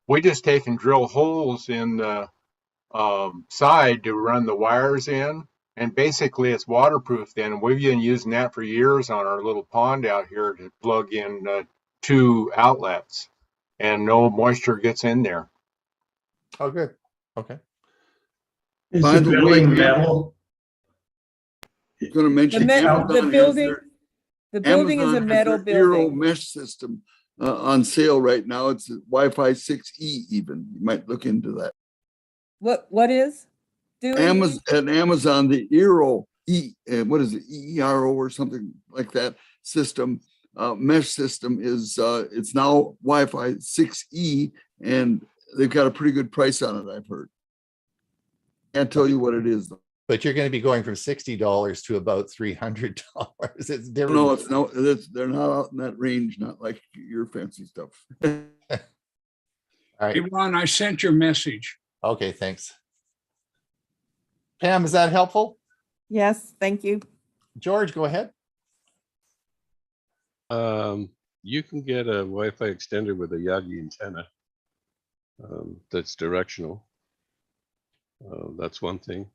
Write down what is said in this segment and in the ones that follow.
We just take and drill holes in the side to run the wires in, and basically it's waterproof then. We've been using that for years on our little pond out here to plug in 2 outlets, and no moisture gets in there. Oh, good. Okay. Is By the the way, building metal? Going to mention The building is a metal Euro building. mesh system on sale right now. It's a Wi-Fi 6E even. You might look into that. What is? At Amazon, the Eero what is it, EERO or something like that system, mesh system is it's now Wi-Fi 6E, and they've got a pretty good price on it, I've heard. Can't tell you what it is though. But you're going to be going from $60 to about $300. It's different. No, they're not out in that range, not like your fancy stuff. All right. Hey, Ron, I sent your message. Okay, thanks. Pam, is that helpful? Yes, thank you. George, go ahead. You can get a Wi-Fi extender with a Yagi antenna that's directional. That's one thing.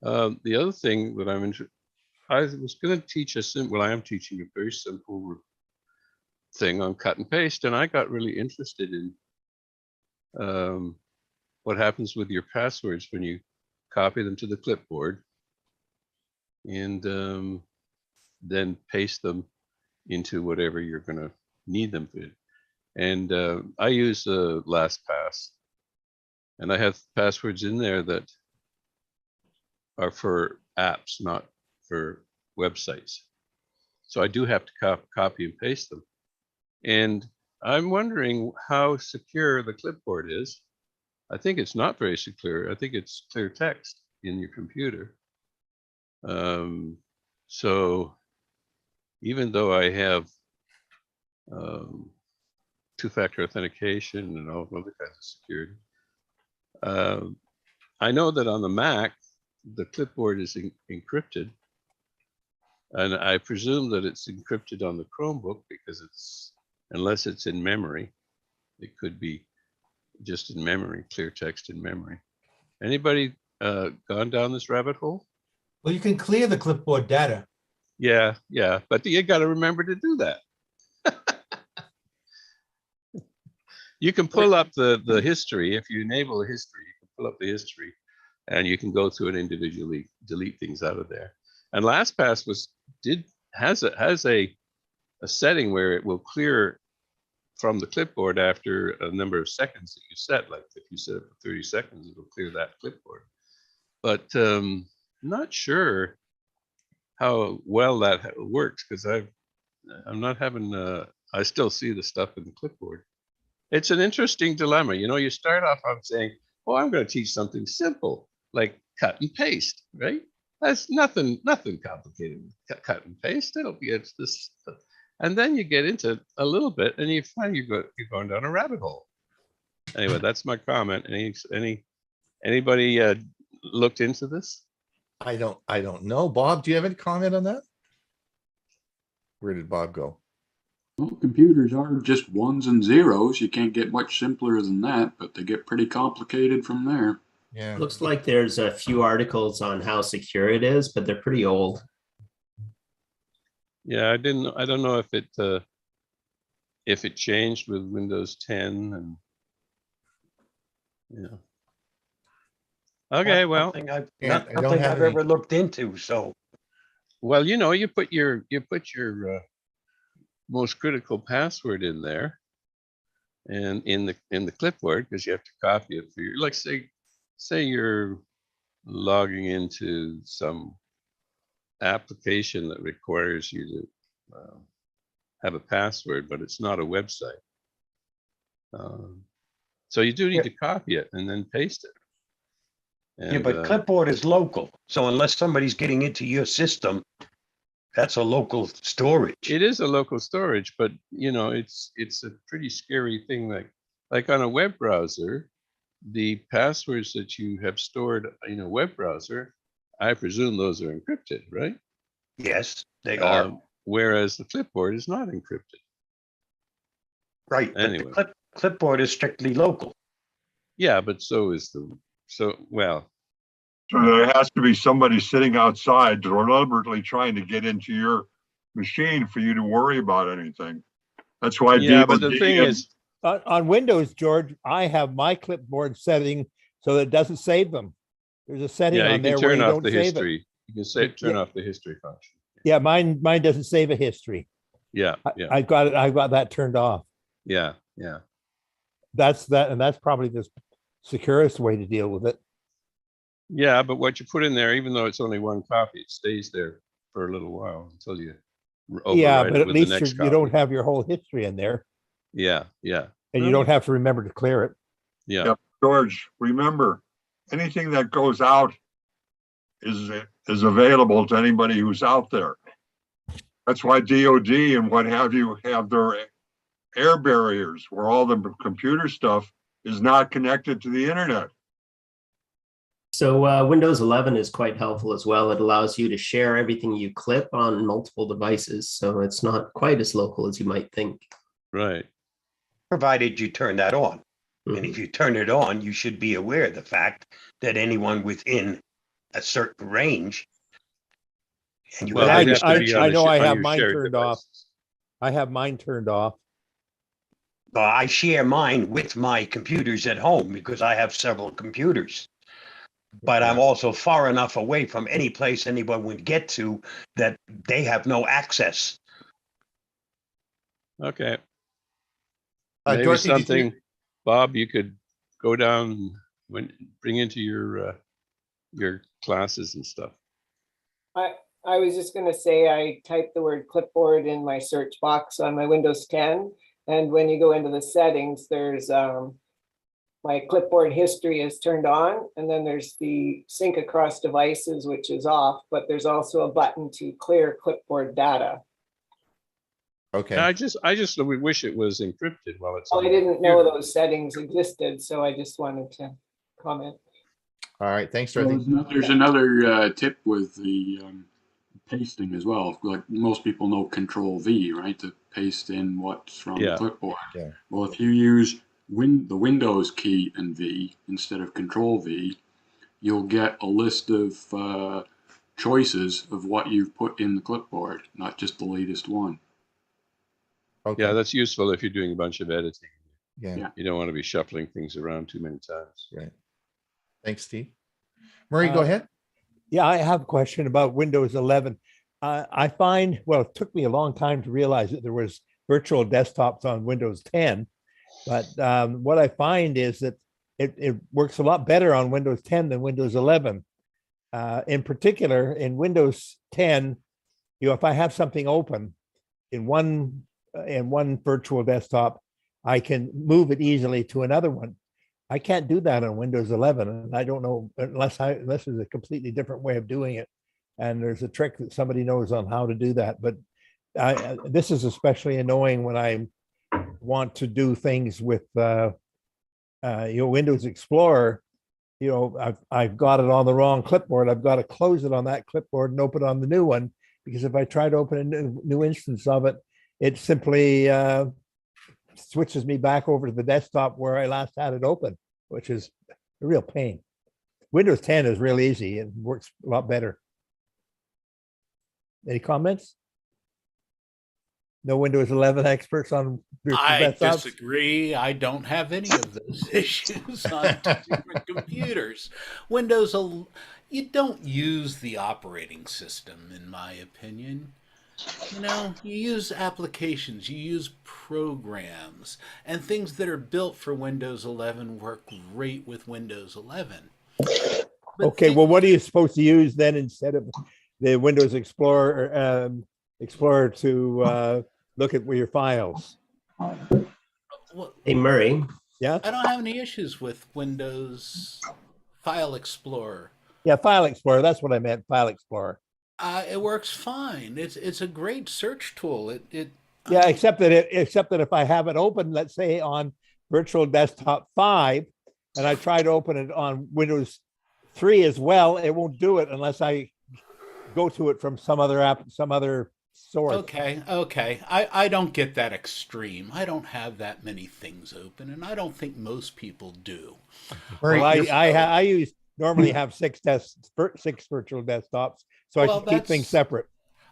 The other thing that I was going to teach I am teaching a very simple thing on cut and paste, and I got really interested in what happens with your passwords when you copy them to the clipboard and then paste them into whatever you're going to need them to. And I use LastPass, and I have passwords in there that are for apps, not for websites. So I do have to copy and paste them. And I'm wondering how secure the clipboard is. I think it's not very secure. I think it's clear text in your computer. So even though I have two-factor authentication and all other kinds of security, I know that on the Mac, the clipboard is encrypted. And I presume that it's encrypted on the Chromebook because unless it's in memory, it could be just in memory, clear text in memory. Anybody gone down this rabbit hole? Well, you can clear the clipboard data. Yeah, but you got to remember to do that. You can pull up the history. If you enable the history, you can pull up the history, and you can go through and individually delete things out of there. And LastPass has a setting where it will clear from the clipboard after a number of seconds that you set. Like if you set it for 30 seconds, it'll clear that clipboard. But not sure how well that works because I'm not having. I still see the stuff in the clipboard. It's an interesting dilemma. You know, you start off on saying, "Oh, I'm going to teach something simple like cut and paste," right? That's nothing complicated. Cut and paste. It's this, and then you get into a little bit, and you find you're going down a rabbit hole. Anyway, that's my comment. Anybody looked into this? I don't know. Bob, do you have any comment on that? Where did Bob go? Well, computers are just ones and zeros. You can't get much simpler than that, but they get pretty complicated from there. Yeah. Looks like there's a few articles on how secure it is, but they're pretty old. Yeah, I don't know if it changed with Windows 10 and yeah. Okay, well, Nothing I've ever looked into. So, well, you know, you put your most critical password in there, and in the clipboard because you have to copy it for your, like say you're logging into some application that requires you to have a password, but it's not a website. So you do need to copy it and then paste it. And, yeah, but clipboard is local. So unless somebody's getting into your system, that's a local storage. It is a local storage, but you know, it's a pretty scary thing. Like on a web browser, the passwords that you have stored in a web browser, I presume those are encrypted, right? Yes, they are. Whereas the clipboard is not encrypted. Right. Anyway. clipboard is strictly local. Yeah, but so is well, So there has to be somebody sitting outside deliberately trying to get into your machine for you to worry about anything. That's why yeah, but the DoD thing and- is, On Windows, George, I have my clipboard setting so that it doesn't save them. There's a setting yeah, you on there can where turn you off don't the save it. history. You can say turn off the history function. Yeah, mine doesn't save a history. Yeah, yeah, I've got that turned off. yeah. That's probably the securest way to deal with it. Yeah, but what you put in there, even though it's only one copy, it stays there for a little while until you Yeah, overwrite but it at with the least next you don't copy. have your whole history in there, Yeah, yeah, and you don't have to remember to clear it. yeah. Yep. George, remember, anything that goes out is available to anybody who's out there. That's why DoD and what have you have their air barriers where all the computer stuff is not connected to the internet. So Windows 11 is quite helpful as well. It allows you to share everything you clip on multiple devices. So it's not quite as local as you might think. Right. Provided you turn that on. And Mhm. if you turn it on, you should be aware of the fact that anyone within a certain range. And you Well, I- they'd have to be on I the know I on have your mine shared turned off. devices. I have mine turned off. I share mine with my computers at home because I have several computers. But I'm also far enough away from any place anyone would get to that they have no access. Okay. Maybe Dorothy, did you- something, Bob, you could go down bring into your classes and stuff. I was just gonna say, I typed the word clipboard in my search box on my Windows 10. And when you go into the settings, there's my clipboard history is turned on, and then there's the sync across devices, which is off, but there's also a button to clear clipboard data. Okay. I just wish it was encrypted while it's Oh, on I the didn't know computer. those settings existed, so I just wanted to comment. All right. Thanks, Well, Dorothy. there's another tip with the pasting as well. Like most people know Control V, right, to paste in what's from Yeah. the clipboard. Yeah. Well, if you use the Windows key and V instead of Control V, you'll get a list of choices of what you've put in the clipboard, not just the latest one. Okay. Yeah, that's useful if you're doing a bunch of editing. Yeah. Yeah. You don't want to be shuffling things around too many times. Right. Thanks, Steve. Murray, go ahead. Yeah, I have a question about Windows 11. I find, well, it took me a long time to realize that there was virtual desktops on Windows 10, but what I find is that it works a lot better on Windows 10 than Windows 11. In particular, in Windows 10, if I have something open in one virtual desktop, I can move it easily to another one. I can't do that on Windows 11, and I don't know unless there's a completely different way of doing it. And there's a trick that somebody knows on how to do that. But this is especially annoying when I want to do things with Windows Explorer. I've got it on the wrong clipboard. I've got to close it on that clipboard and open on the new one, because if I try to open a new instance of it, it simply switches me back over to the desktop where I last had it open, which is a real pain. Windows 10 is real easy. It works a lot better. Any comments? No Windows 11 experts on virtual I desktops? disagree. I don't have any of those issues on different computers. You don't use the operating system, in my opinion. You use applications, you use programs, and things that are built for Windows 11 work great with Windows 11. But Okay, well, what are you supposed to use then instead of the Windows Explorer to look at your files? Well, Hey, Murray, Yeah, I don't have any issues with Windows File Explorer. yeah, File Explorer. That's what I meant. File Explorer. It works fine. It's a great search tool. Yeah, except that if I have it open, let's say on Virtual Desktop 5, and I try to open it on Windows 3 as well, it won't do it unless I go to it from some other source. Okay. I don't get that extreme. I don't have that many things open, and I don't think most people do. Murray, Well, you're- I normally have six virtual desktops, so I Well, can keep things that's- separate.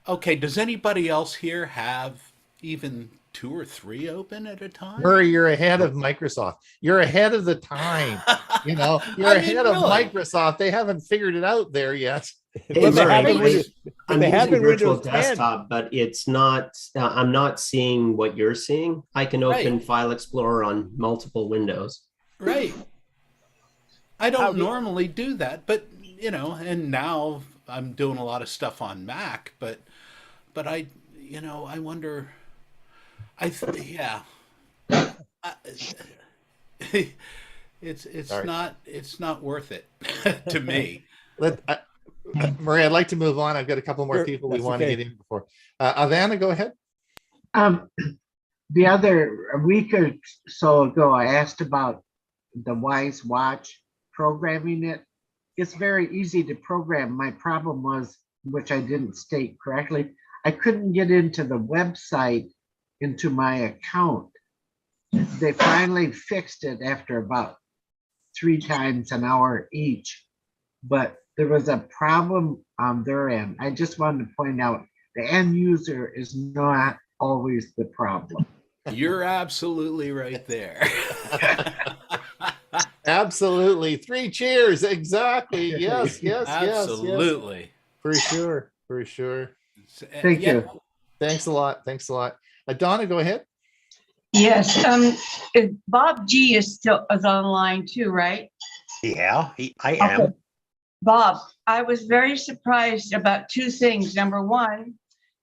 Okay, does anybody else here have even 2 or 3 open at a time? Murray, you're ahead of Microsoft. You're ahead of the time. You know, you're I mean, ahead of really? Microsoft. They haven't figured it out there yet. Hey, But they Murray, have in I- Windows- but I'm they have using in virtual Windows 10. desktop, but it's not. I'm not seeing what you're seeing. I can open Right. File Explorer on multiple windows. Right. I How don't do- normally do that, but you know, and now I'm doing a lot of stuff on Mac, but I, you know, I wonder. Yeah. It's Sorry. not worth it to me. Murray, I'd like to move on. I've got a couple more Sure, people we that's want to okay. get in before. Avana, go ahead. A week or so ago, I asked about the Wise Watch, programming it. It's very easy to program. My problem was, which I didn't state correctly, I couldn't get into the website, into my account. They finally fixed it after about 3 times an hour each, but there was a problem on their end. I just wanted to point out the end user is not always the problem. You're absolutely right there. Absolutely. 3 cheers. Exactly. Yes. Absolutely. For sure. Thank you. Thanks a lot. Donna, go ahead. Yes, Bob G is online too, right? Yeah, I am. Okay. Bob, I was very surprised about 2 things. Number one,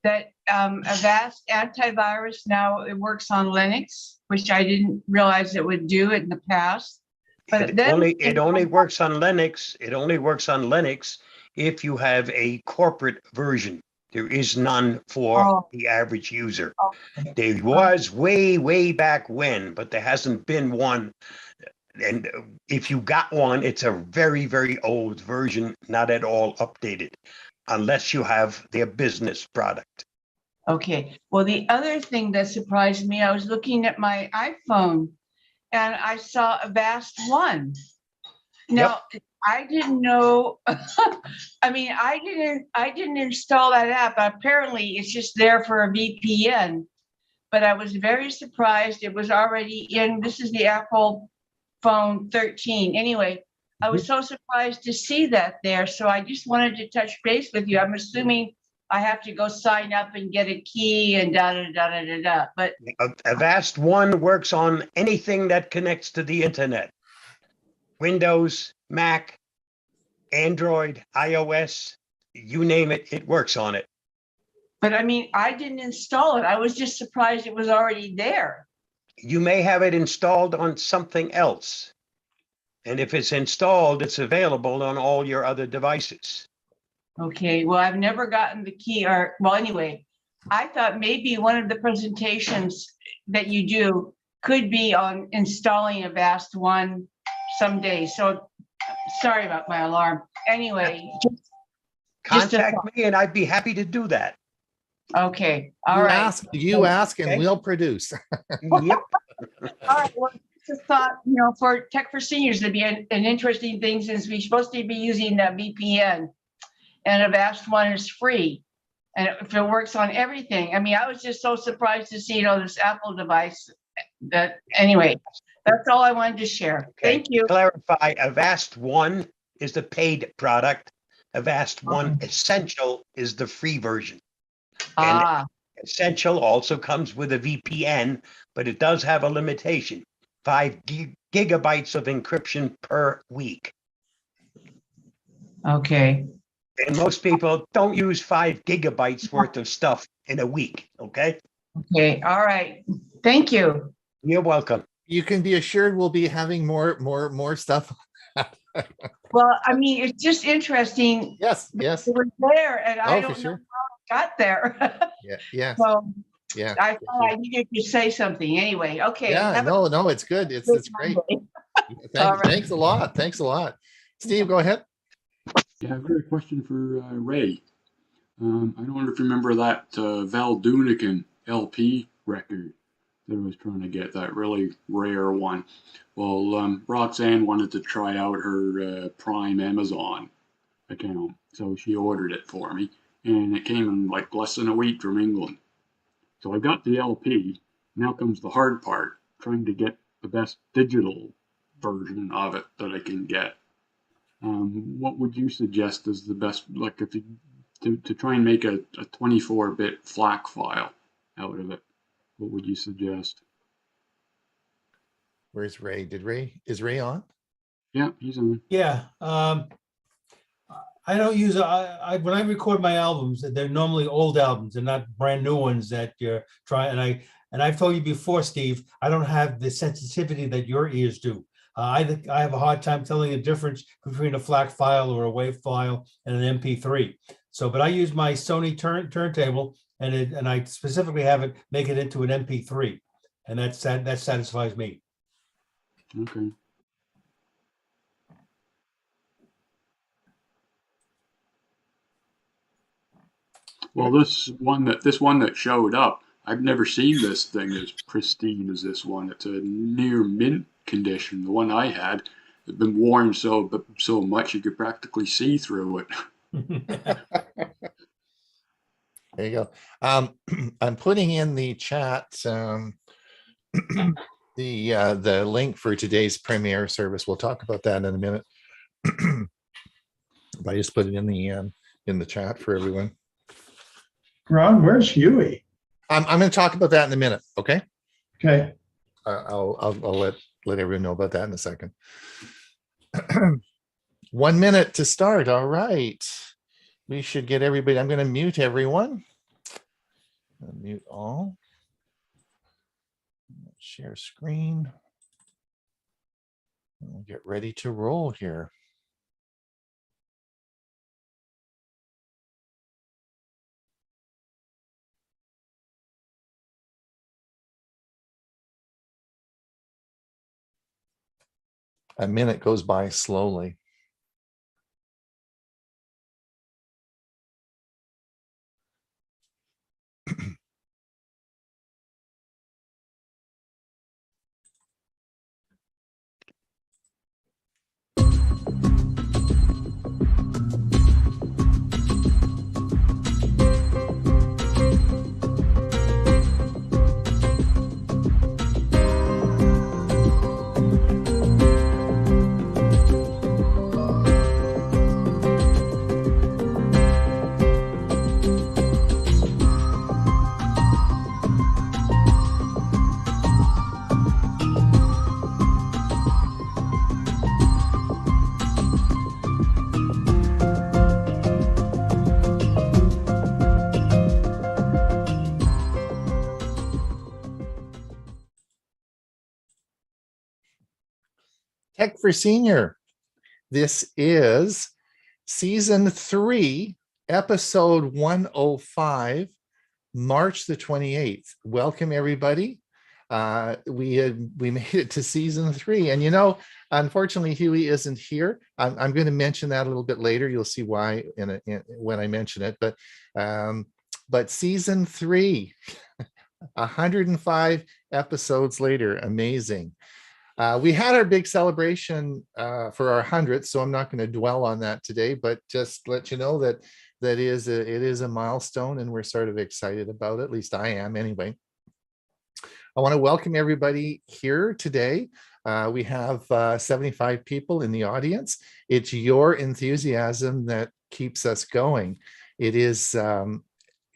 that Avast antivirus now it works on Linux, which I didn't realize it would do in the past. But It only works on Linux. It only works on Linux if you have a corporate version. There is none for the average user. There was way back when, but there hasn't been one. And if you got one, it's a very old version, not at all updated, unless you have their business product. Okay. Well, the other thing that surprised me, I was looking at my iPhone and I saw Avast One. Now, I didn't know. I mean, I didn't install that app. Apparently, it's just there for a VPN. But I was very surprised. It was already in. This is the Apple phone 13. Anyway, I was so surprised to see that there. So I just wanted to touch base with you. I'm assuming I have to go sign up and get a key and da. But Avast One works on anything that connects to the internet. Windows, Mac, Android, iOS, you name it, it works on it. But I mean, I didn't install it. I was just surprised it was already there. You may have it installed on something else. And if it's installed, it's available on all your other devices. Okay, well, I've never gotten the key anyway, I thought maybe one of the presentations that you do could be on installing Avast One someday. So sorry about my alarm. Anyway. Contact me and I'd be happy to do that. Okay, all right. You ask and we'll produce. Yep. All right, well, just thought, for Tech for Seniors, it'd be an interesting thing since we're supposed to be using that VPN. And Avast One is free. And if it works on everything, I mean, I was just so surprised to see, this Apple device anyway, that's all I wanted to share. Okay. Thank you. To clarify, Avast One is the paid product. Avast One Essential is the free version. And Essential also comes with a VPN, but it does have a limitation, 5 gigabytes of encryption per week. Okay. And most people don't use 5 gigabytes worth of stuff in a week, okay? Okay, all right. Thank you. You're welcome. You can be assured we'll be having more stuff. Well, I mean, it's just interesting. Yes. It was there, and I don't know how it got there. Yeah. So yeah. I thought I needed to say something anyway. Okay. Yeah. No, it's good. It's great. Thanks a lot. Steve, go ahead. Yeah, I've got a question for Ray. I don't know if you remember that Val Dunican LP record that I was trying to get, that really rare one. Well, Roxanne wanted to try out her Prime Amazon account, so she ordered it for me, and it came in like less than a week from England. So I got the LP. Now comes the hard part, trying to get the best digital version of it that I can get. What would you suggest is the best, like if you, to try and make a 24-bit FLAC file out of it? What would you suggest? Where's Ray? Is Ray on? Yeah, he's on. Yeah. I don't use, when I record my albums, they're normally old albums and not brand new ones that you're trying. And I've told you before, Steve, I don't have the sensitivity that your ears do. I have a hard time telling the difference between a FLAC file or a WAV file and an MP3. So, but I use my Sony turntable, and I specifically have it make it into an MP3, and that satisfies me. Okay. Well, this one that showed up, I've never seen this thing as pristine as this one. It's a near mint condition. The one I had had been worn so much you could practically see through it. There you go. I'm putting in the chat the link for today's premiere service. We'll talk about that in a minute. But I just put it in the chat for everyone. Ron, where's Hewie? I'm going to talk about that in a minute. Okay. Okay. I'll let everyone know about that in a second. 1 minute to start. All right. We should get everybody. I'm going to mute everyone. Mute all. Share screen. We'll get ready to roll here. A minute goes by slowly. Tech for Senior. This is season 3, episode 105, March the 28th. Welcome, everybody. We made it to season 3, and unfortunately, Hewie isn't here. I'm going to mention that a little bit later. You'll see why when I mention it. But season 3, 105 episodes later, amazing. We had our big celebration for our 100th, so I'm not going to dwell on that today, but just let you know that it is a milestone, and we're sort of excited about it. At least I am anyway. I want to welcome everybody here today. We have 75 people in the audience. It's your enthusiasm that keeps us going. It is, and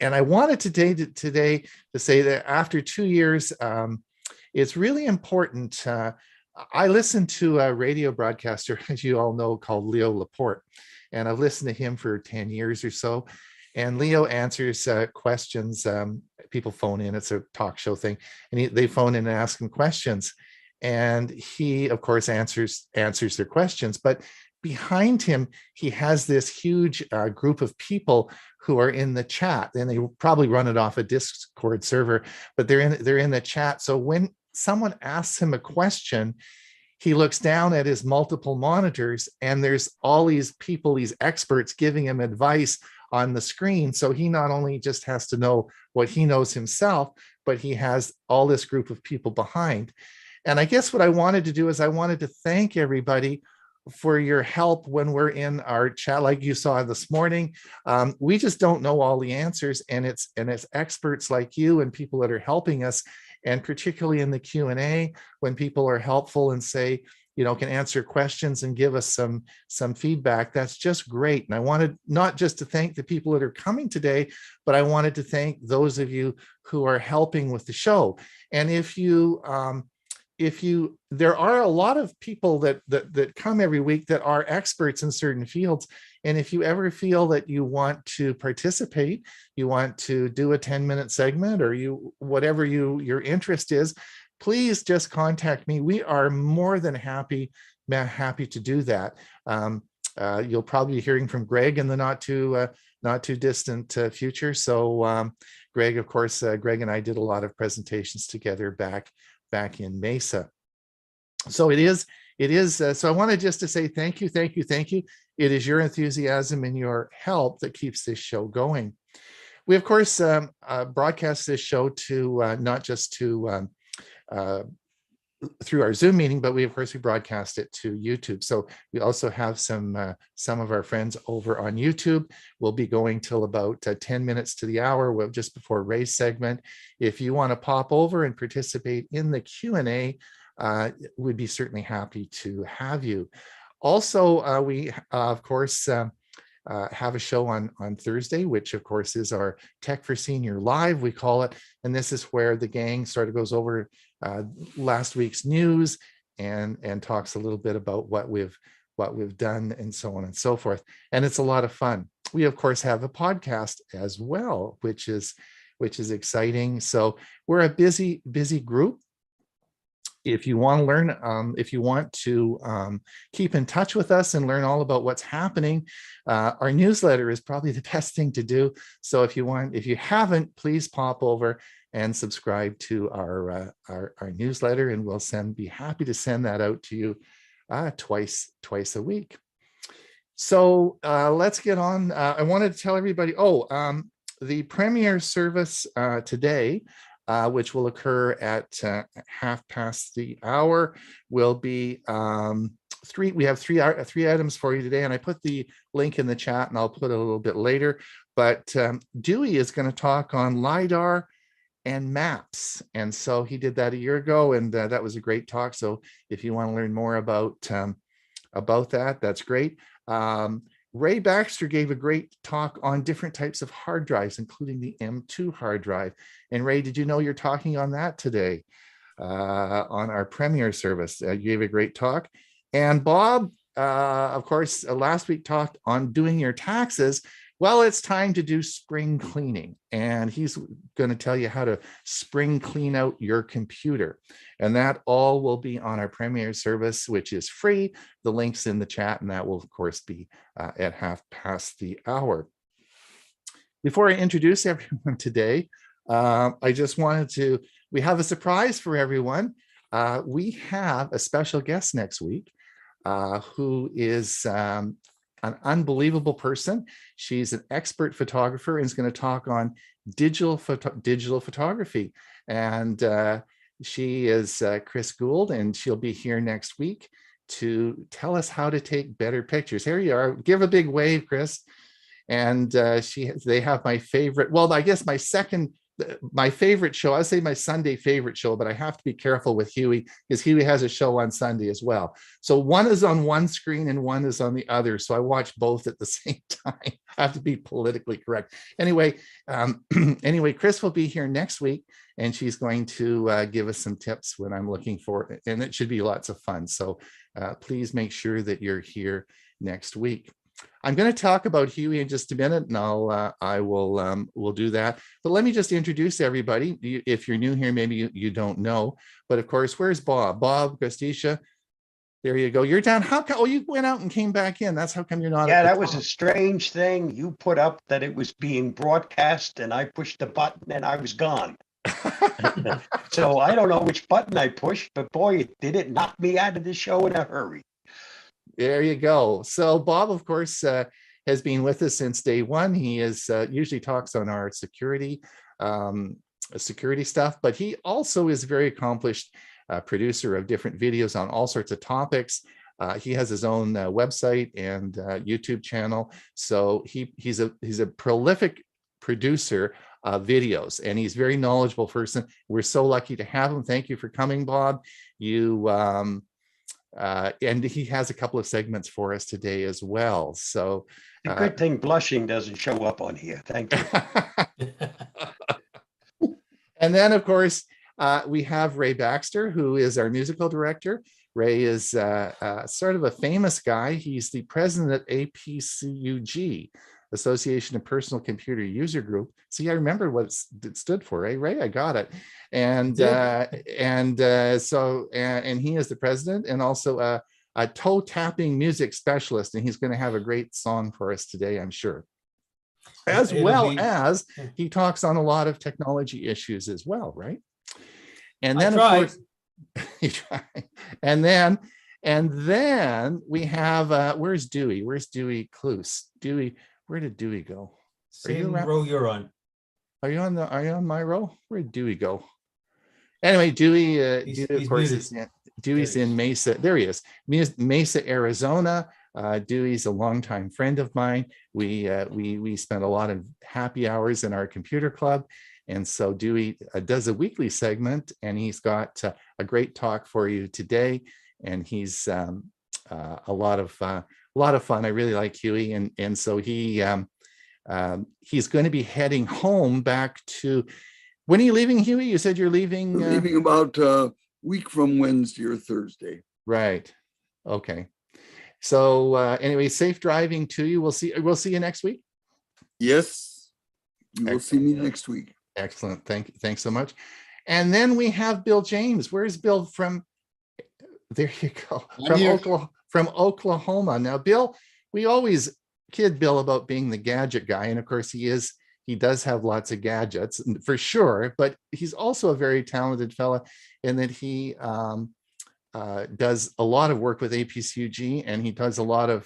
I wanted today to say that after 2 years, it's really important. I listened to a radio broadcaster, as you all know, called Leo Laporte, and I've listened to him for 10 years or so. And Leo answers questions. People phone in. It's a talk show thing, and they phone in and ask him questions. And he, of course, answers their questions. But behind him, he has this huge group of people who are in the chat, and they probably run it off a Discord server, but they're in the chat. So when someone asks him a question, he looks down at his multiple monitors, and there's all these people, these experts, giving him advice on the screen. So he not only just has to know what he knows himself, but he has all this group of people behind. And I guess what I wanted to do is I wanted to thank everybody for your help when we're in our chat, like you saw this morning. We just don't know all the answers, and it's experts like you and people that are helping us, and particularly in the Q&A, when people are helpful and say, can answer questions and give us some feedback. That's just great. And I wanted not just to thank the people that are coming today, but I wanted to thank those of you who are helping with the show. And there are a lot of people that come every week that are experts in certain fields. And if you ever feel that you want to participate, you want to do a 10-minute segment, or whatever your interest is, please just contact me. We are more than happy to do that. You'll probably be hearing from Greg in the not too distant future. So Greg, of course, Greg and I did a lot of presentations together back in Mesa. So it is. So I wanted just to say thank you. It is your enthusiasm and your help that keeps this show going. We, of course, broadcast this show to not just to through our Zoom meeting, but we broadcast it to YouTube. So we also have some of our friends over on YouTube. We'll be going till about 10 minutes to the hour, just before Ray's segment. If you want to pop over and participate in the Q&A, we'd be certainly happy to have you. Also, we of course have a show on Thursday, which of course is our Tech for Senior Live, we call it. And this is where the gang sort of goes over last week's news and talks a little bit about what we've done and so on and so forth. And it's a lot of fun. We of course have a podcast as well, which is exciting. So we're a busy group. If you want to learn, if you want to keep in touch with us and learn all about what's happening, our newsletter is probably the best thing to do. So if you haven't, please pop over and subscribe to our newsletter, and we'll be happy to send that out to you twice a week. So let's get on. I wanted to tell everybody, the premiere service today, which will occur at 1:30, will be we have three items for you today, and I put the link in the chat, and I'll put it a little bit later. But Dewey is going to talk on LiDAR and maps, and so he did that a year ago, and that was a great talk. So if you want to learn more about that, that's great. Ray Baxter gave a great talk on different types of hard drives, including the M2 hard drive. And Ray, did you know you're talking on that today on our premiere service? You gave a great talk. And Bob, of course, last week talked on doing your taxes. Well, it's time to do spring cleaning, and he's going to tell you how to spring clean out your computer. And that all will be on our premiere service, which is free. The link's in the chat, and that will, of course, be at 1:30. Before I introduce everyone today, I just wanted we have a surprise for everyone. We have a special guest next week who is an unbelievable person. She's an expert photographer and is going to talk on digital photography. And she is Chris Gould, and she'll be here next week to tell us how to take better pictures. Here you are. Give a big wave, Chris. And they have my favorite, well, I guess my favorite show. I say my Sunday favorite show, but I have to be careful with Hewie because Hewie has a show on Sunday as well. So one is on one screen and one is on the other. So I watch both at the same time. I have to be politically correct. Anyway, Chris will be here next week, and she's going to give us some tips when I'm looking for it, and it should be lots of fun. So please make sure that you're here next week. I'm going to talk about Hewie in just a minute, and we'll do that. But let me just introduce everybody. If you're new here, maybe you don't know. But of course, where's Bob? Bob, Christisha, there you go. You're down. How come? Oh, you went out and came back in. That's how come you're not. Yeah, that was a strange thing. You put up that it was being broadcast, and I pushed the button, and I was gone. So I don't know which button I pushed, but boy, did it knock me out of the show in a hurry. There you go. So Bob, of course, has been with us since day one. He is usually talks on our security stuff, but he also is a very accomplished producer of different videos on all sorts of topics. He has his own website and YouTube channel. So he's a prolific producer of videos, and he's a very knowledgeable person. We're so lucky to have him. Thank you for coming, Bob. And he has a couple of segments for us today as well. So a good thing blushing doesn't show up on here. Thank you. And then, of course, we have Ray Baxter, who is our musical director. Ray is sort of a famous guy. He's the president at APCUG, Association of Personal Computer User Group. See, I remember what it stood for, eh, Ray? I got it. And he is the president and also a toe tapping music specialist. And he's going to have a great song for us today, I'm sure. As well as he talks on a lot of technology issues as well, right? And then, of course, and then we have where's Dewey? Where's Dewey Kloos? Dewey, where did Dewey go? Same row you're on. Are you on my row? Where did Dewey go? Anyway, Dewey, of course, Dewey's in Mesa. There he is, Mesa, Arizona. Dewey's a longtime friend of mine. We spent a lot of happy hours in our computer club. And so Dewey does a weekly segment, and he's got a great talk for you today. And he's a lot of fun. I really like Hewie, and so he's going to be heading home back to. When are you leaving, Hewie? You said you're leaving. We're leaving about a week from Wednesday or Thursday. Right. Okay. So anyway, safe driving to you. We'll see you next week. Yes, you will see me next week. Excellent. Thanks so much. And then we have Bill James. Where's Bill from? There you go. From Oklahoma. Now, Bill, we always kid Bill about being the gadget guy. And of course he does have lots of gadgets for sure, but he's also a very talented fella in that he does a lot of work with APCUG, and he does a lot of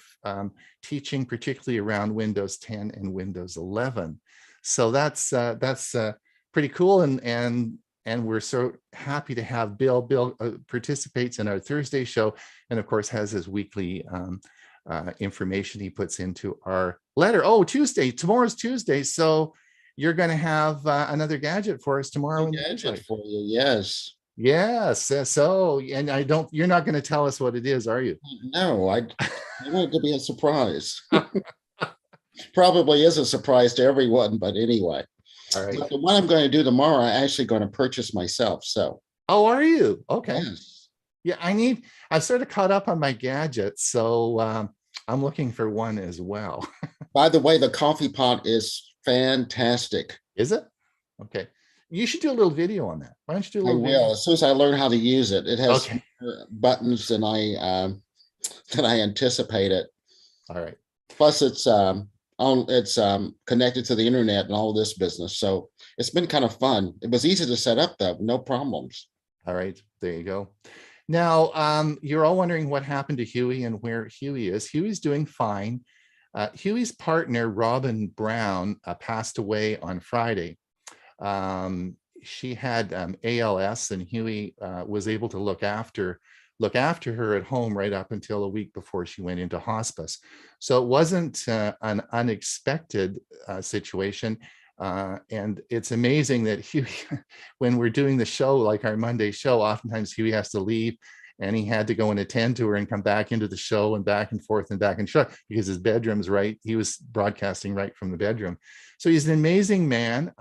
teaching, particularly around Windows 10 and Windows 11. So that's pretty cool, and we're so happy to have Bill. Bill participates in our Thursday show, and of course has his weekly information he puts into our letter. Oh, Tuesday. Tomorrow's Tuesday, so you're going to have another gadget for us tomorrow. Gadget for you, yes. Yes. So, and you're not going to tell us what it is, are you? No, I want it to be a surprise. Probably is a surprise to everyone, but anyway. All right. But the one I'm going to do tomorrow, I'm actually going to purchase myself. So. Oh, are you? Okay. Yes. Yeah, I've sort of caught up on my gadgets, so I'm looking for one as well. By the way, the coffee pot is fantastic. Is it? Okay. You should do a little video on that. Why don't you do a little video? I will, as soon as I learn how to use it. It has buttons than I anticipate it. All right. Plus, it's connected to the internet and all this business, so it's been kind of fun. It was easy to set up though, no problems. All right, there you go. Now, you're all wondering what happened to Hewie and where Hewie is. Hewie's doing fine. Hewie's partner, Robin Brown, passed away on Friday. She had ALS, and Hewie was able to look after her at home right up until a week before she went into hospice. So it wasn't an unexpected situation. And it's amazing that Hewie, when we're doing the show, like our Monday show, oftentimes Hewie has to leave, and he had to go and attend to her and come back into the show and back and forth and back and forth because his bedroom's right. He was broadcasting right from the bedroom. So he's an amazing man.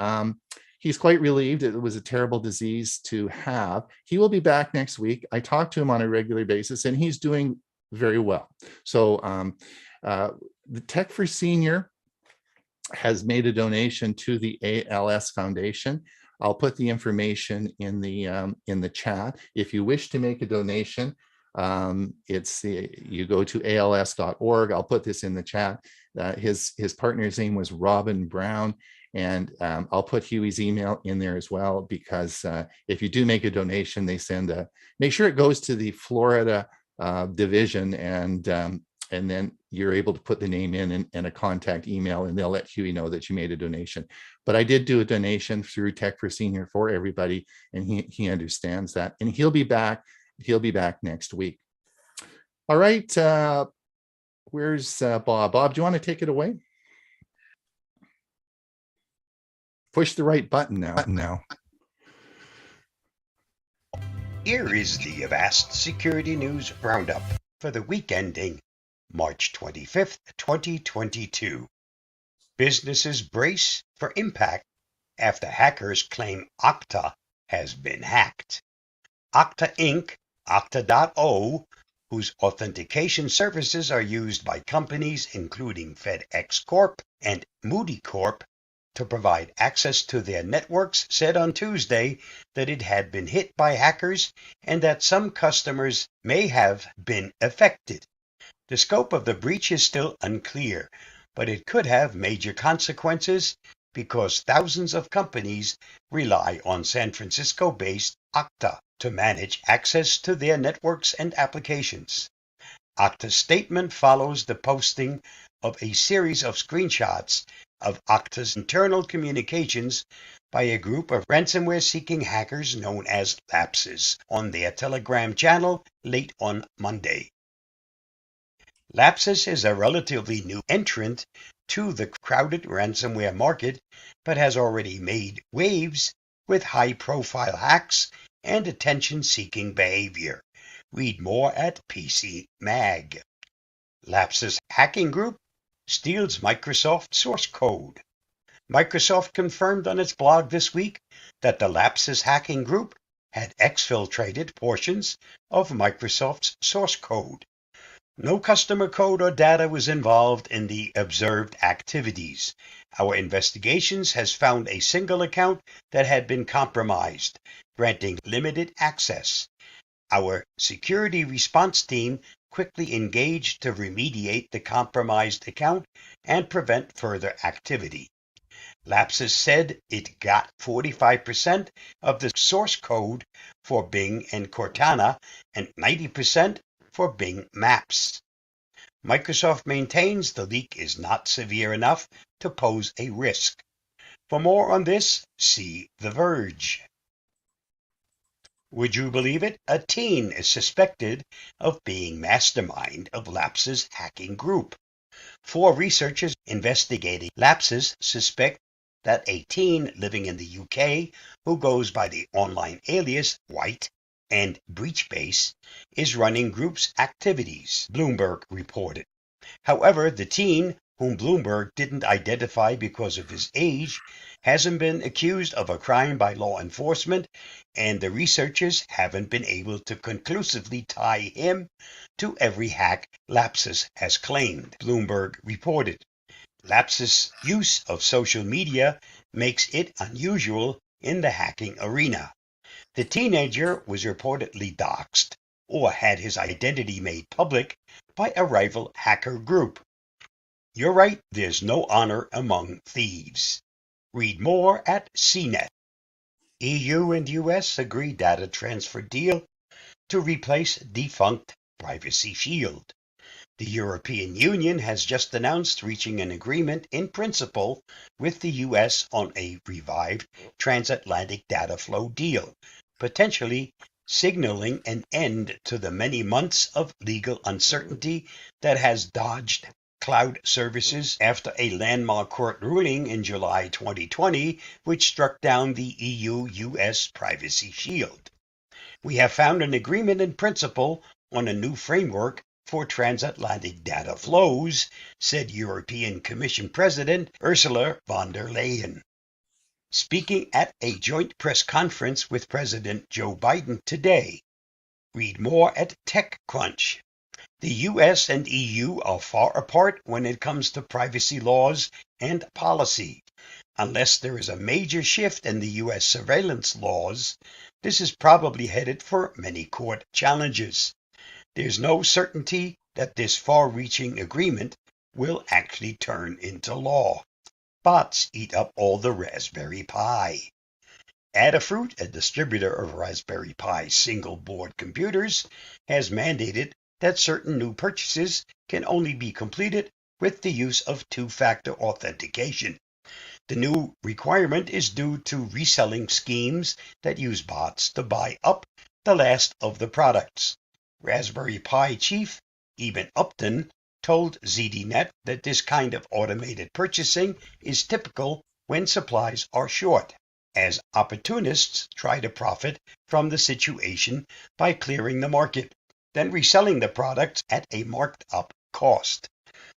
He's quite relieved. It was a terrible disease to have. He will be back next week. I talk to him on a regular basis, and he's doing very well. So the Tech for Senior has made a donation to the ALS Foundation. I'll put the information in the chat. If you wish to make a donation, you go to als.org. I'll put this in the chat. His partner's name was Robin Brown, and I'll put Hewie's email in there as well, because if you do make a donation, they make sure it goes to the Florida division, and and then you're able to put the name in and a contact email, and they'll let Hewie know that you made a donation. But I did do a donation through Tech for Senior for everybody, and he understands that. And he'll be back. He'll be back next week. All right. Where's Bob? Bob, do you want to take it away? Push the right button now. Here is the Avast Security News Roundup for the week ending March 25th, 2022. Businesses brace for impact after hackers claim Okta has been hacked. Okta Inc., Okta.o, whose authentication services are used by companies including FedEx Corp and Moody Corp to provide access to their networks, said on Tuesday that it had been hit by hackers and that some customers may have been affected. The scope of the breach is still unclear, but it could have major consequences because thousands of companies rely on San Francisco-based Okta to manage access to their networks and applications. Okta's statement follows the posting of a series of screenshots of Okta's internal communications by a group of ransomware-seeking hackers known as Lapses on their Telegram channel late on Monday. Lapses is a relatively new entrant to the crowded ransomware market, but has already made waves with high-profile hacks and attention-seeking behavior. Read more at PC Mag. Lapses hacking group steals Microsoft source code. Microsoft confirmed on its blog this week that the Lapses hacking group had exfiltrated portions of Microsoft's source code. No customer code or data was involved in the observed activities. Our investigations has found a single account that had been compromised, granting limited access. Our security response team quickly engaged to remediate the compromised account and prevent further activity. Lapses said it got 45% of the source code for Bing and Cortana and 90% for Bing Maps. Microsoft maintains the leak is not severe enough to pose a risk. For more on this, see The Verge. Would you believe it? A teen is suspected of being mastermind of Lapses hacking group. 4 researchers investigating Lapses suspect that a teen living in the UK who goes by the online alias White and Breachbase is running group's activities, Bloomberg reported. However, the teen, whom Bloomberg didn't identify because of his age, hasn't been accused of a crime by law enforcement, and the researchers haven't been able to conclusively tie him to every hack Lapses has claimed, Bloomberg reported. Lapses' use of social media makes it unusual in the hacking arena. The teenager was reportedly doxxed or had his identity made public by a rival hacker group. You're right, there's no honor among thieves. Read more at CNET. EU and US agree data transfer deal to replace defunct Privacy Shield. The European Union has just announced reaching an agreement in principle with the US on a revived transatlantic data flow deal, potentially signaling an end to the many months of legal uncertainty that has dogged cloud services after a landmark court ruling in July 2020, which struck down the EU-US Privacy Shield. We have found an agreement in principle on a new framework for transatlantic data flows, said European Commission President Ursula von der Leyen. Speaking at a joint press conference with President Joe Biden today. Read more at TechCrunch. The US and EU are far apart when it comes to privacy laws and policy. Unless there is a major shift in the US surveillance laws, this is probably headed for many court challenges. There's no certainty that this far-reaching agreement will actually turn into law. Bots eat up all the Raspberry Pi. Adafruit, a distributor of Raspberry Pi single-board computers, has mandated that certain new purchases can only be completed with the use of two-factor authentication. The new requirement is due to reselling schemes that use bots to buy up the last of the products. Raspberry Pi chief Eben Upton told ZDNet that this kind of automated purchasing is typical when supplies are short, as opportunists try to profit from the situation by clearing the market, then reselling the products at a marked up cost.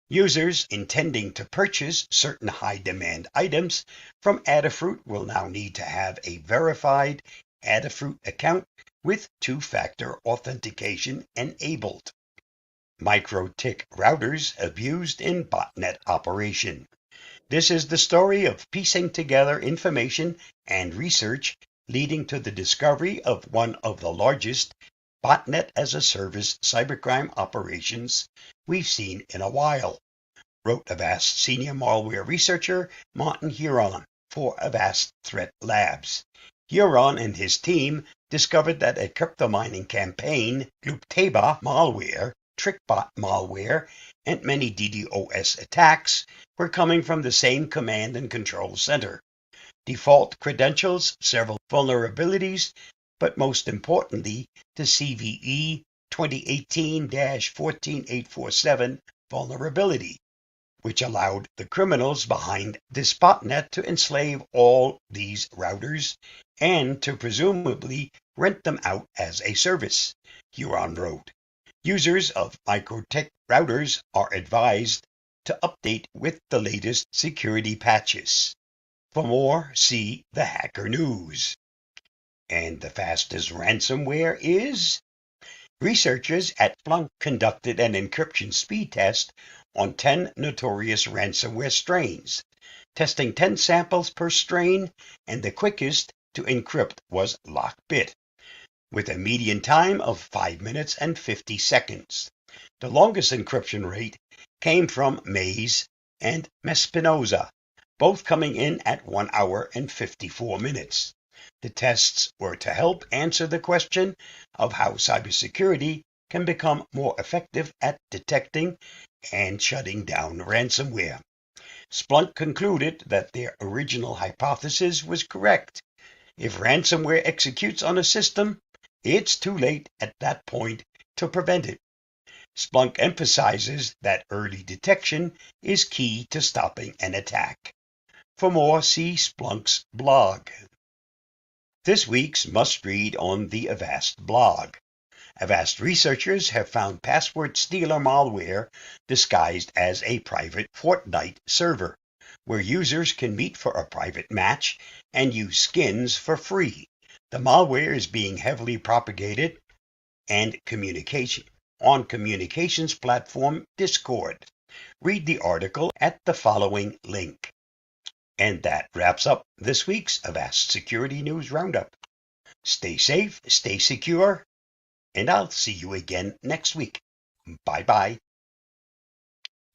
Users intending to purchase certain high-demand items from Adafruit will now need to have a verified Adafruit account with two-factor authentication enabled. Micro-tick routers abused in botnet operation. This is the story of piecing together information and research leading to the discovery of one of the largest botnet-as-a-service cybercrime operations we've seen in a while, wrote Avast senior malware researcher Martin Huron for Avast Threat Labs. Huron and his team discovered that a crypto mining campaign, Glupteba malware, TrickBot malware, and many DDoS attacks were coming from the same command and control center. Default credentials, several vulnerabilities, but most importantly, the CVE 2018-14847 vulnerability, which allowed the criminals behind this botnet to enslave all these routers and to presumably rent them out as a service, Huron wrote. Users of Microtech routers are advised to update with the latest security patches. For more, see the Hacker News. And the fastest ransomware is? Researchers at Splunk conducted an encryption speed test on 10 notorious ransomware strains, testing 10 samples per strain, and the quickest to encrypt was Lockbit, with a median time of 5 minutes and 50 seconds. The longest encryption rate came from Maze and Mespinoza, both coming in at 1 hour and 54 minutes. The tests were to help answer the question of how cybersecurity can become more effective at detecting and shutting down ransomware. Splunk concluded that their original hypothesis was correct. If ransomware executes on a system, it's too late at that point to prevent it. Splunk emphasizes that early detection is key to stopping an attack. For more, see Splunk's blog. This week's must-read on the Avast blog. Avast researchers have found password stealer malware disguised as a private Fortnite server, where users can meet for a private match and use skins for free. The malware is being heavily propagated on communications platform Discord. Read the article at the following link. And that wraps up this week's Avast Security News Roundup. Stay safe, stay secure, and I'll see you again next week. Bye-bye.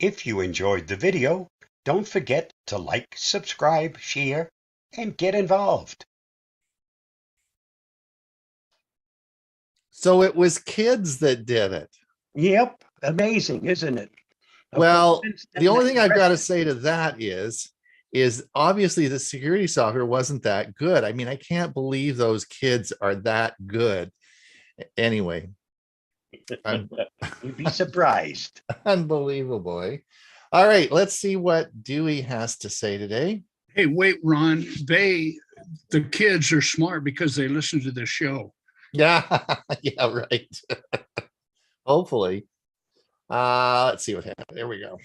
If you enjoyed the video, don't forget to like, subscribe, share, and get involved. So it was kids that did it. Yep, amazing, isn't it? Well, the only thing I've got to say to that is obviously the security software wasn't that good. I mean, I can't believe those kids are that good. Anyway, you'd be surprised. Unbelievable. Eh? All right, let's see what Dewey has to say today. Hey, wait, Ron. The kids are smart because they listen to the show. Yeah, yeah, right. Hopefully. Let's see what happened. There we go.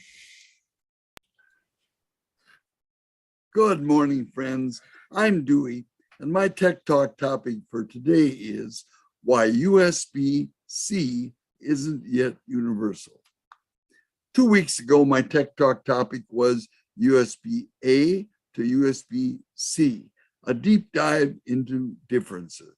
Good morning, friends. I'm Dewey, and my Tech Talk topic for today is why USB-C isn't yet universal. 2 weeks ago, my Tech Talk topic was USB-A to USB-C, a deep dive into differences.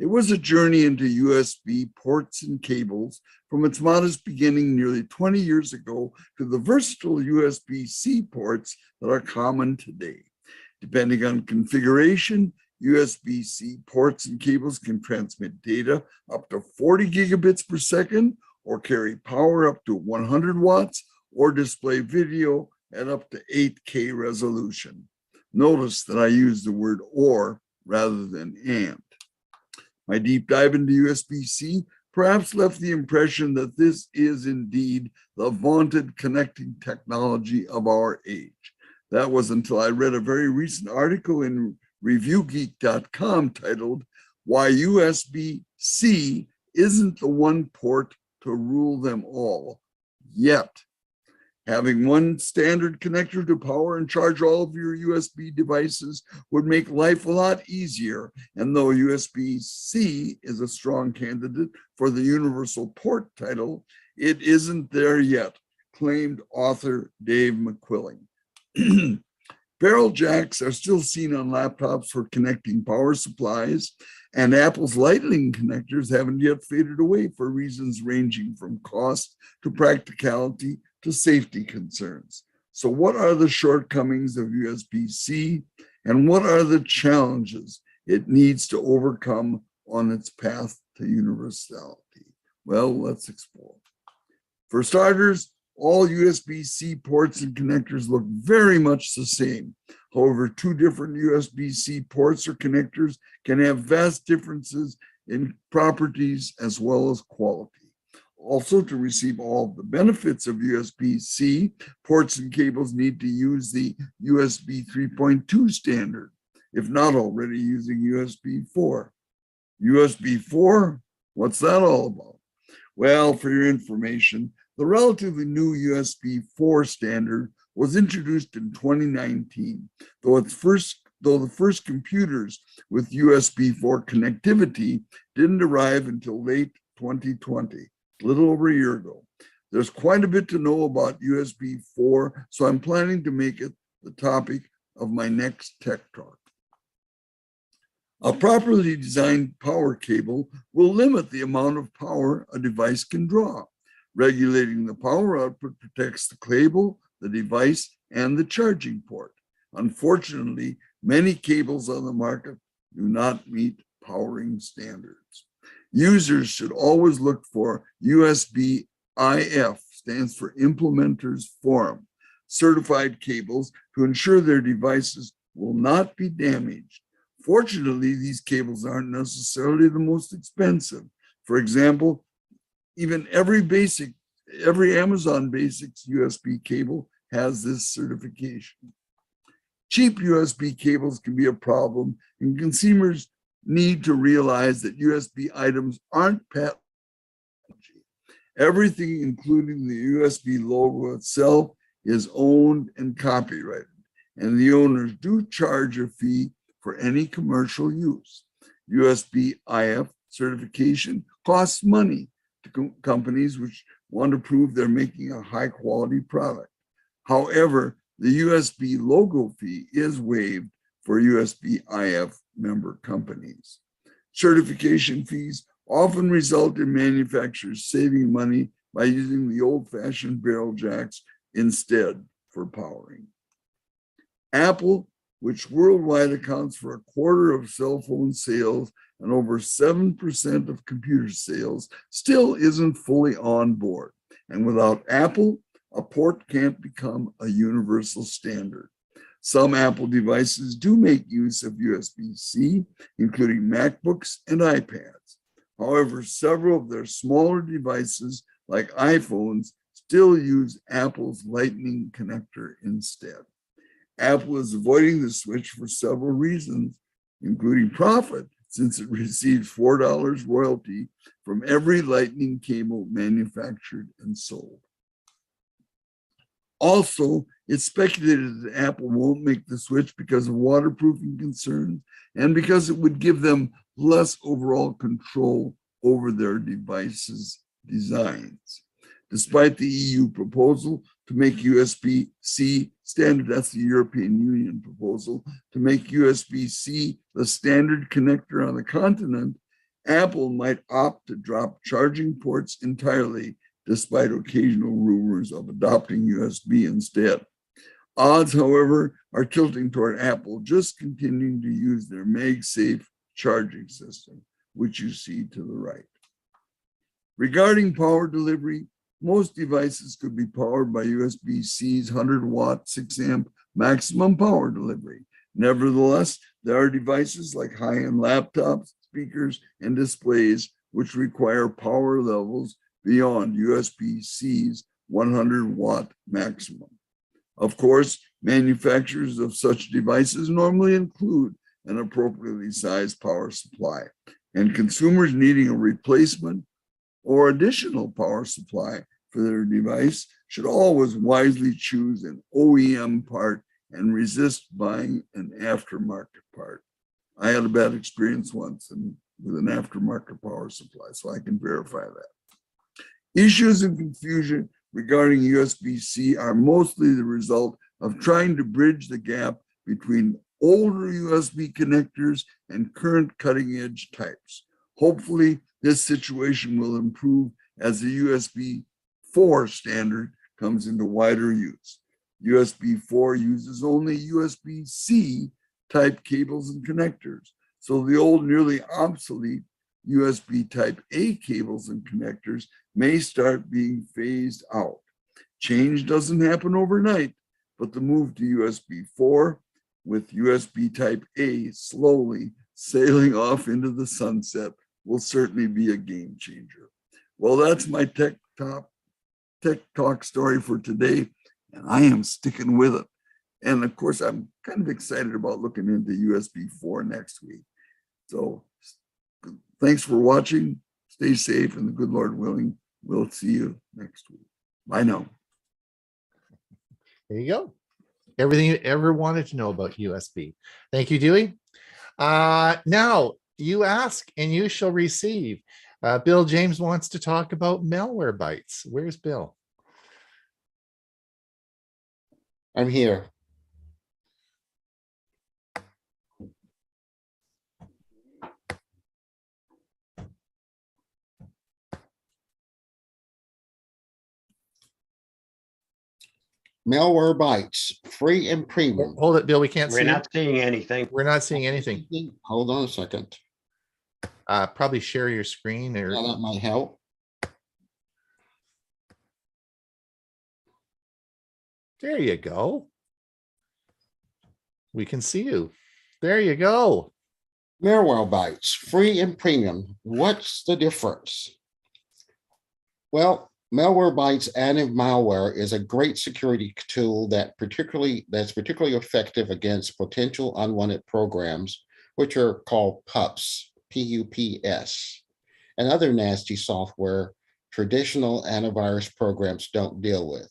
It was a journey into USB ports and cables from its modest beginning nearly 20 years ago to the versatile USB-C ports that are common today. Depending on configuration, USB-C ports and cables can transmit data up to 40 gigabits per second or carry power up to 100 watts or display video at up to 8K resolution. Notice that I use the word or rather than and. My deep dive into USB-C perhaps left the impression that this is indeed the vaunted connecting technology of our age. That was until I read a very recent article in ReviewGeek.com titled, "Why USB-C Isn't the One Port to Rule Them All Yet." Having one standard connector to power and charge all of your USB devices would make life a lot easier. And though USB-C is a strong candidate for the universal port title, it isn't there yet, claimed author Dave McQuilling. Barrel jacks are still seen on laptops for connecting power supplies, and Apple's Lightning connectors haven't yet faded away for reasons ranging from cost to practicality to safety concerns. So what are the shortcomings of USB-C, and what are the challenges it needs to overcome on its path to universality? Well, let's explore. For starters, all USB-C ports and connectors look very much the same. However, two different USB-C ports or connectors can have vast differences in properties as well as quality. Also, to receive all of the benefits of USB-C, ports and cables need to use the USB 3.2 standard, if not already using USB 4. USB 4, what's that all about? Well, for your information, the relatively new USB 4 standard was introduced in 2019, though the first computers with USB 4 connectivity didn't arrive until late 2020. A little over a year ago. There's quite a bit to know about USB 4, so I'm planning to make it the topic of my next Tech Talk. A properly designed power cable will limit the amount of power a device can draw. Regulating the power output protects the cable, the device, and the charging port. Unfortunately, many cables on the market do not meet powering standards. Users should always look for USB-IF, stands for Implementers Forum, certified cables to ensure their devices will not be damaged. Fortunately, these cables aren't necessarily the most expensive. For example, even every Amazon Basics USB cable has this certification. Cheap USB cables can be a problem, and consumers need to realize that USB items aren't patent. Everything, including the USB logo itself, is owned and copyrighted, and the owners do charge a fee for any commercial use. USB-IF certification costs money to companies which want to prove they're making a high quality product. However, the USB logo fee is waived for USB-IF member companies. Certification fees often result in manufacturers saving money by using the old-fashioned barrel jacks instead for powering. Apple, which worldwide accounts for a quarter of cell phone sales and over 7% of computer sales, still isn't fully on board. And without Apple, a port can't become a universal standard. Some Apple devices do make use of USB-C, including MacBooks and iPads. However, several of their smaller devices, like iPhones, still use Apple's Lightning connector instead. Apple is avoiding the switch for several reasons, including profit, since it receives $4 royalty from every Lightning cable manufactured and sold. Also, it's speculated that Apple won't make the switch because of waterproofing concerns and because it would give them less overall control over their devices' designs. Despite the EU proposal to make USB-C standard, that's the European Union proposal, to make USB-C the standard connector on the continent, Apple might opt to drop charging ports entirely, despite occasional rumors of adopting USB instead. Odds, however, are tilting toward Apple just continuing to use their MagSafe charging system, which you see to the right. Regarding power delivery, most devices could be powered by USB-C's 100-watt, 6-amp maximum power delivery. Nevertheless, there are devices like high-end laptops, speakers, and displays which require power levels beyond USB-C's 100-watt maximum. Of course, manufacturers of such devices normally include an appropriately sized power supply, and consumers needing a replacement or additional power supply for their device should always wisely choose an OEM part and resist buying an aftermarket part. I had a bad experience once with an aftermarket power supply, so I can verify that. Issues and confusion regarding USB-C are mostly the result of trying to bridge the gap between older USB connectors and current cutting-edge types. Hopefully, this situation will improve as the USB 4 standard comes into wider use. USB 4 uses only USB-C type cables and connectors, so the old, nearly obsolete USB type A cables and connectors may start being phased out. Change doesn't happen overnight, but the move to USB 4 with USB type A slowly sailing off into the sunset will certainly be a game changer. Well, that's my tech talk story for today, and I am sticking with it. And of course, I'm kind of excited about looking into USB 4 next week. So thanks for watching. Stay safe, and the good Lord willing, we'll see you next week. Bye now. There you go. Everything you ever wanted to know about USB. Thank you, Dewey. Now, you ask and you shall receive. Bill James wants to talk about malware bytes. Where's Bill? I'm here. Malware bytes, free and premium. Hold it, Bill. We can't see We're it. not seeing anything. We're not seeing anything. Hold on a second. Probably share your screen or Yeah, that might help. there you go. We can see you. There you go. Malware bytes, free and premium. What's the difference? Well, Malware bytes anti-malware is a great security tool that's particularly effective against potential unwanted programs, which are called PUPs, P-U-P-S, and other nasty software traditional antivirus programs don't deal with.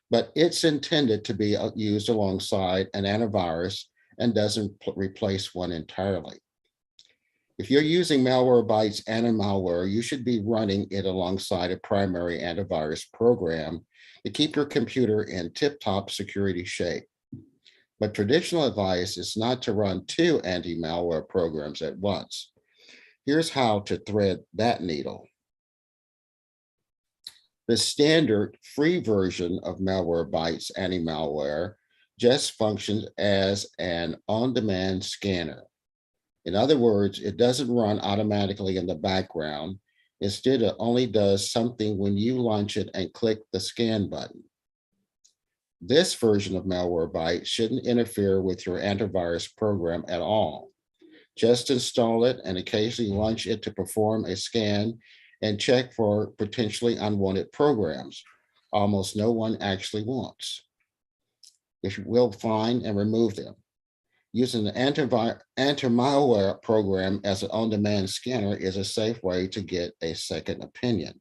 But it's intended to be used alongside an antivirus and doesn't replace one entirely. If you're using Malwarebytes anti-malware, you should be running it alongside a primary antivirus program to keep your computer in tip-top security shape. But traditional advice is not to run two anti-malware programs at once. Here's how to thread that needle. The standard free version of Malwarebytes anti-malware just functions as an on-demand scanner. In other words, it doesn't run automatically in the background. Instead, it only does something when you launch it and click the scan button. This version of Malwarebytes shouldn't interfere with your antivirus program at all. Just install it and occasionally launch it to perform a scan and check for potentially unwanted programs. Almost no one actually wants. If you will find and remove them. Using the anti-malware program as an on-demand scanner is a safe way to get a second opinion.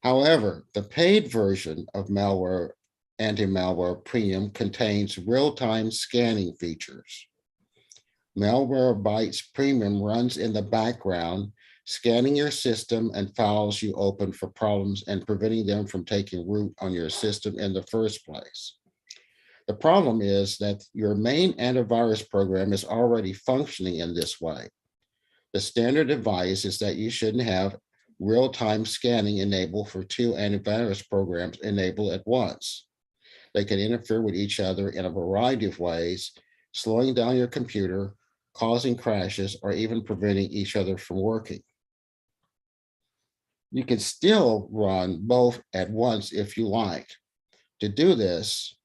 However, the paid version of anti-malware premium contains real-time scanning features. Malwarebytes Premium runs in the background, scanning your system and files you open for problems and preventing them from taking root on your system in the first place. The problem is that your main antivirus program is already functioning in this way. The standard advice is that you shouldn't have real-time scanning enabled for two antivirus programs enabled at once. They can interfere with each other in a variety of ways, slowing down your computer, causing crashes, or even preventing each other from working. You can still run both at once if you like. To do this,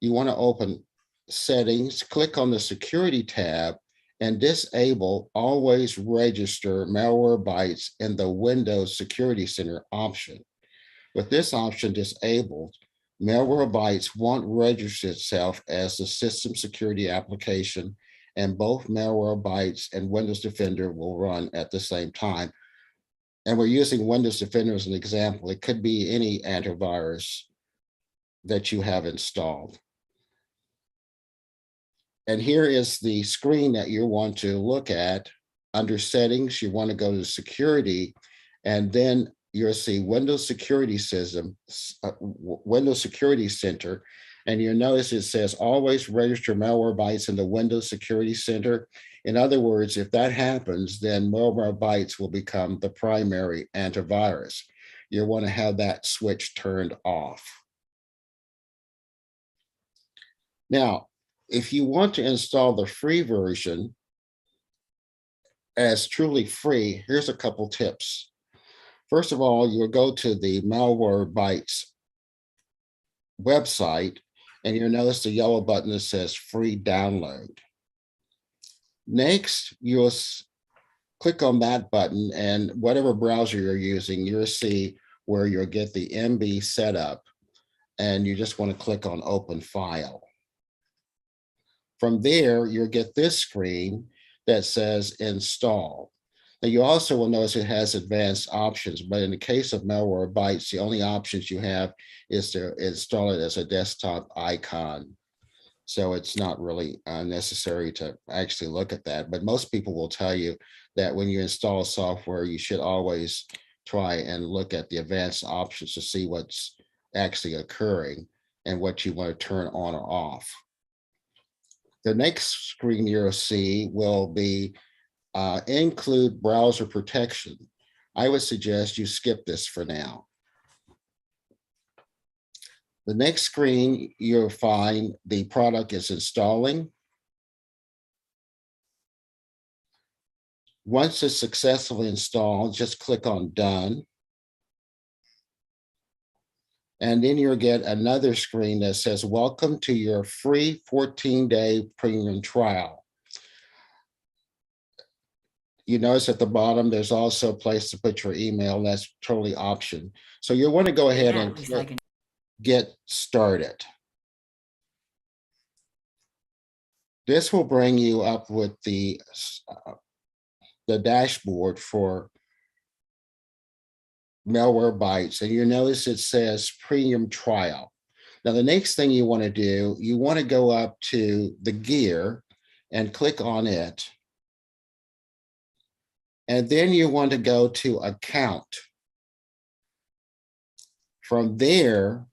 you want to open Settings, click on the Security tab, and disable Always Register Malwarebytes in the Windows Security Center option. With this option disabled, Malwarebytes won't register itself as the system security application, and both Malwarebytes and Windows Defender will run at the same time. And we're using Windows Defender as an example. It could be any antivirus that you have installed. And here is the screen that you want to look at. Under Settings, you want to go to Security, and then you'll see Windows Security System, Windows Security Center, and you'll notice it says always register Malwarebytes in the Windows Security Center. In other words, if that happens, then Malwarebytes will become the primary antivirus. You want to have that switch turned off. Now, if you want to install the free version as truly free, here's a couple tips. First of all, you'll go to the Malwarebytes website, and you'll notice the yellow button that says free download. Next, you'll click on that button, and whatever browser you're using, you'll see where you'll get the MB setup, and you just want to click on Open File. From there, you'll get this screen that says Install. Now, you also will notice it has advanced options, but in the case of Malwarebytes, the only options you have is to install it as a desktop icon. So it's not really necessary to actually look at that, but most people will tell you that when you install software, you should always try and look at the advanced options to see what's actually occurring and what you want to turn on or off. The next screen you'll see will be include browser protection. I would suggest you skip this for now. The next screen, you'll find the product is installing. Once it's successfully installed, just click on Done. And then you'll get another screen that says, welcome to your free 14-day premium trial. You notice at the bottom, there's also a place to put your email. That's totally option. So you'll want to go ahead and click Get Started. This will bring you up with the dashboard for Malwarebytes, and you notice it says premium trial. Now, the next thing you want to do, you want to go up to the gear and click on it. And then you want to go to account. From there,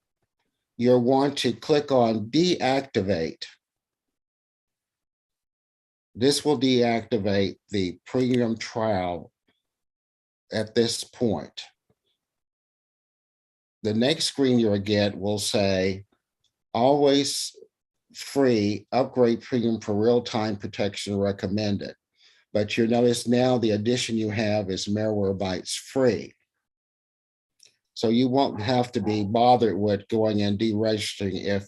you'll want to click on deactivate. This will deactivate the premium trial at this point. The next screen you'll get will say, always free, upgrade premium for real-time protection recommended. But you'll notice now the addition you have is Malwarebytes free. So you won't have to be bothered with going and deregistering if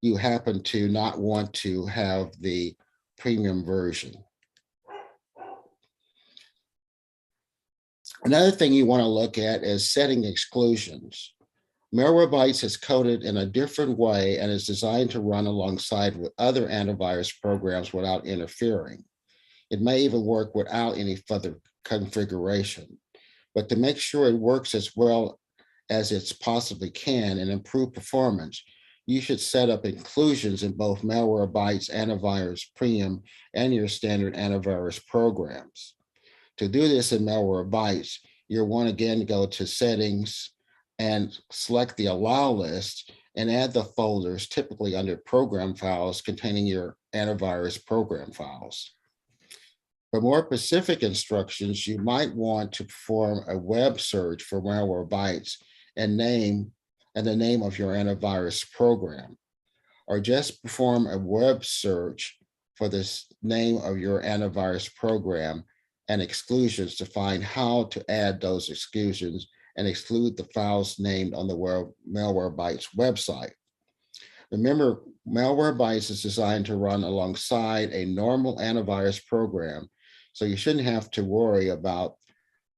you happen to not want to have the premium version. Another thing you want to look at is setting exclusions. Malwarebytes is coded in a different way and is designed to run alongside with other antivirus programs without interfering. It may even work without any further configuration. But to make sure it works as well as it possibly can and improve performance, you should set up inclusions in both Malwarebytes Antivirus Premium and your standard antivirus programs. To do this in Malwarebytes, you'll want to again go to Settings and select the Allow list and add the folders typically under Program Files containing your antivirus program files. For more specific instructions, you might want to perform a web search for Malwarebytes and the name of your antivirus program, or just perform a web search for the name of your antivirus program and exclusions to find how to add those exclusions and exclude the files named on the Malwarebytes website. Remember, Malwarebytes is designed to run alongside a normal antivirus program, so you shouldn't have to worry about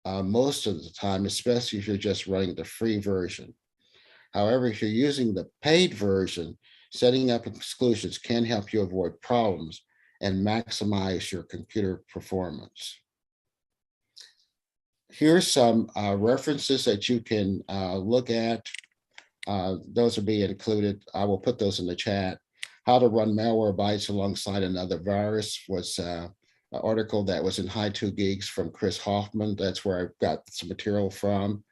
most of the time, especially if you're just running the free version. However, if you're using the paid version, setting up exclusions can help you avoid problems and maximize your computer performance. Here's some references that you can look at. Those will be included. I will put those in the chat. How to run Malwarebytes alongside another virus was an article that was in High 2 Geeks from Chris Hoffman. That's where I got some material from.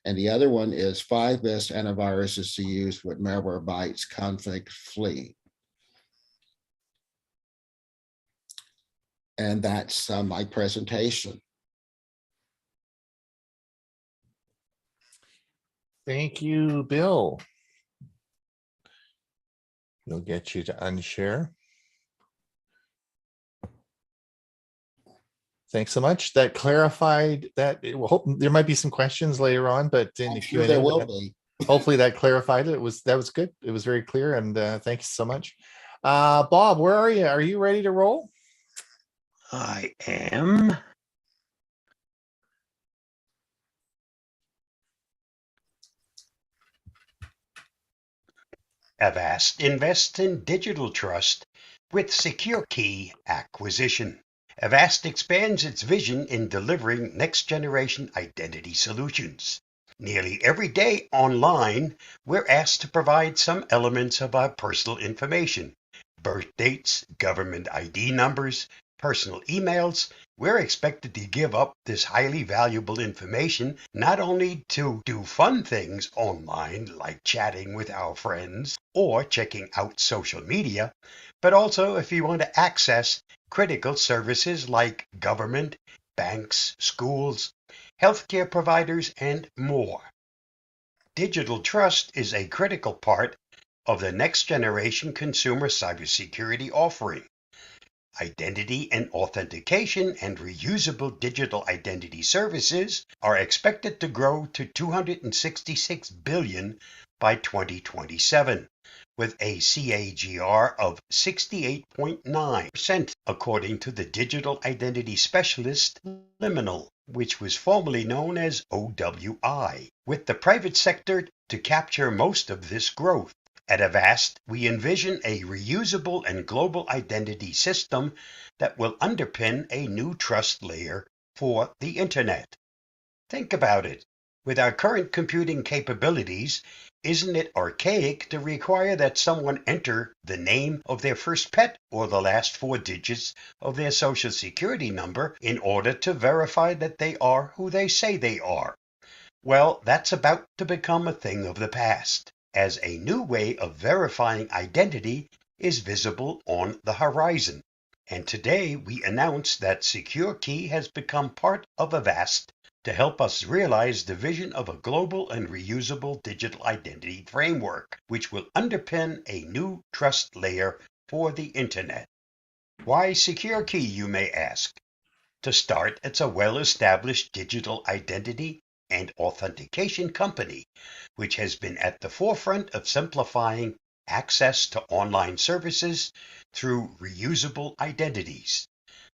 And the other one is 5 best antiviruses to use with Malwarebytes config flee. And that's my presentation. Thank you, Bill. We'll get you to unshare. Thanks so much. That clarified that. Hope there might be some questions later on, but in the Sure Q&A, there will be. hopefully that clarified it. That was good. It was very clear, and thanks so much. Bob, where are you? Are you ready to roll? I am. Avast invests in digital trust with Secure Key acquisition. Avast expands its vision in delivering next-generation identity solutions. Nearly every day online, we're asked to provide some elements of our personal information: birth dates, government ID numbers, personal emails. We're expected to give up this highly valuable information not only to do fun things online like chatting with our friends or checking out social media, but also if you want to access critical services like government, banks, schools, healthcare providers, and more. Digital trust is a critical part of the next generation consumer cybersecurity offering. Identity and authentication and reusable digital identity services are expected to grow to $266 billion by 2027, with a CAGR of 68.9%, according to the digital identity specialist Liminal, which was formerly known as OWI, with the private sector to capture most of this growth. At Avast, we envision a reusable and global identity system that will underpin a new trust layer for the Internet. Think about it. With our current computing capabilities, isn't it archaic to require that someone enter the name of their first pet or the last 4 digits of their social security number in order to verify that they are who they say they are? Well, that's about to become a thing of the past, as a new way of verifying identity is visible on the horizon. And today we announce that Secure Key has become part of Avast to help us realize the vision of a global and reusable digital identity framework, which will underpin a new trust layer for the Internet. Why Secure Key, you may ask? To start, it's a well-established digital identity and authentication company, which has been at the forefront of simplifying access to online services through reusable identities.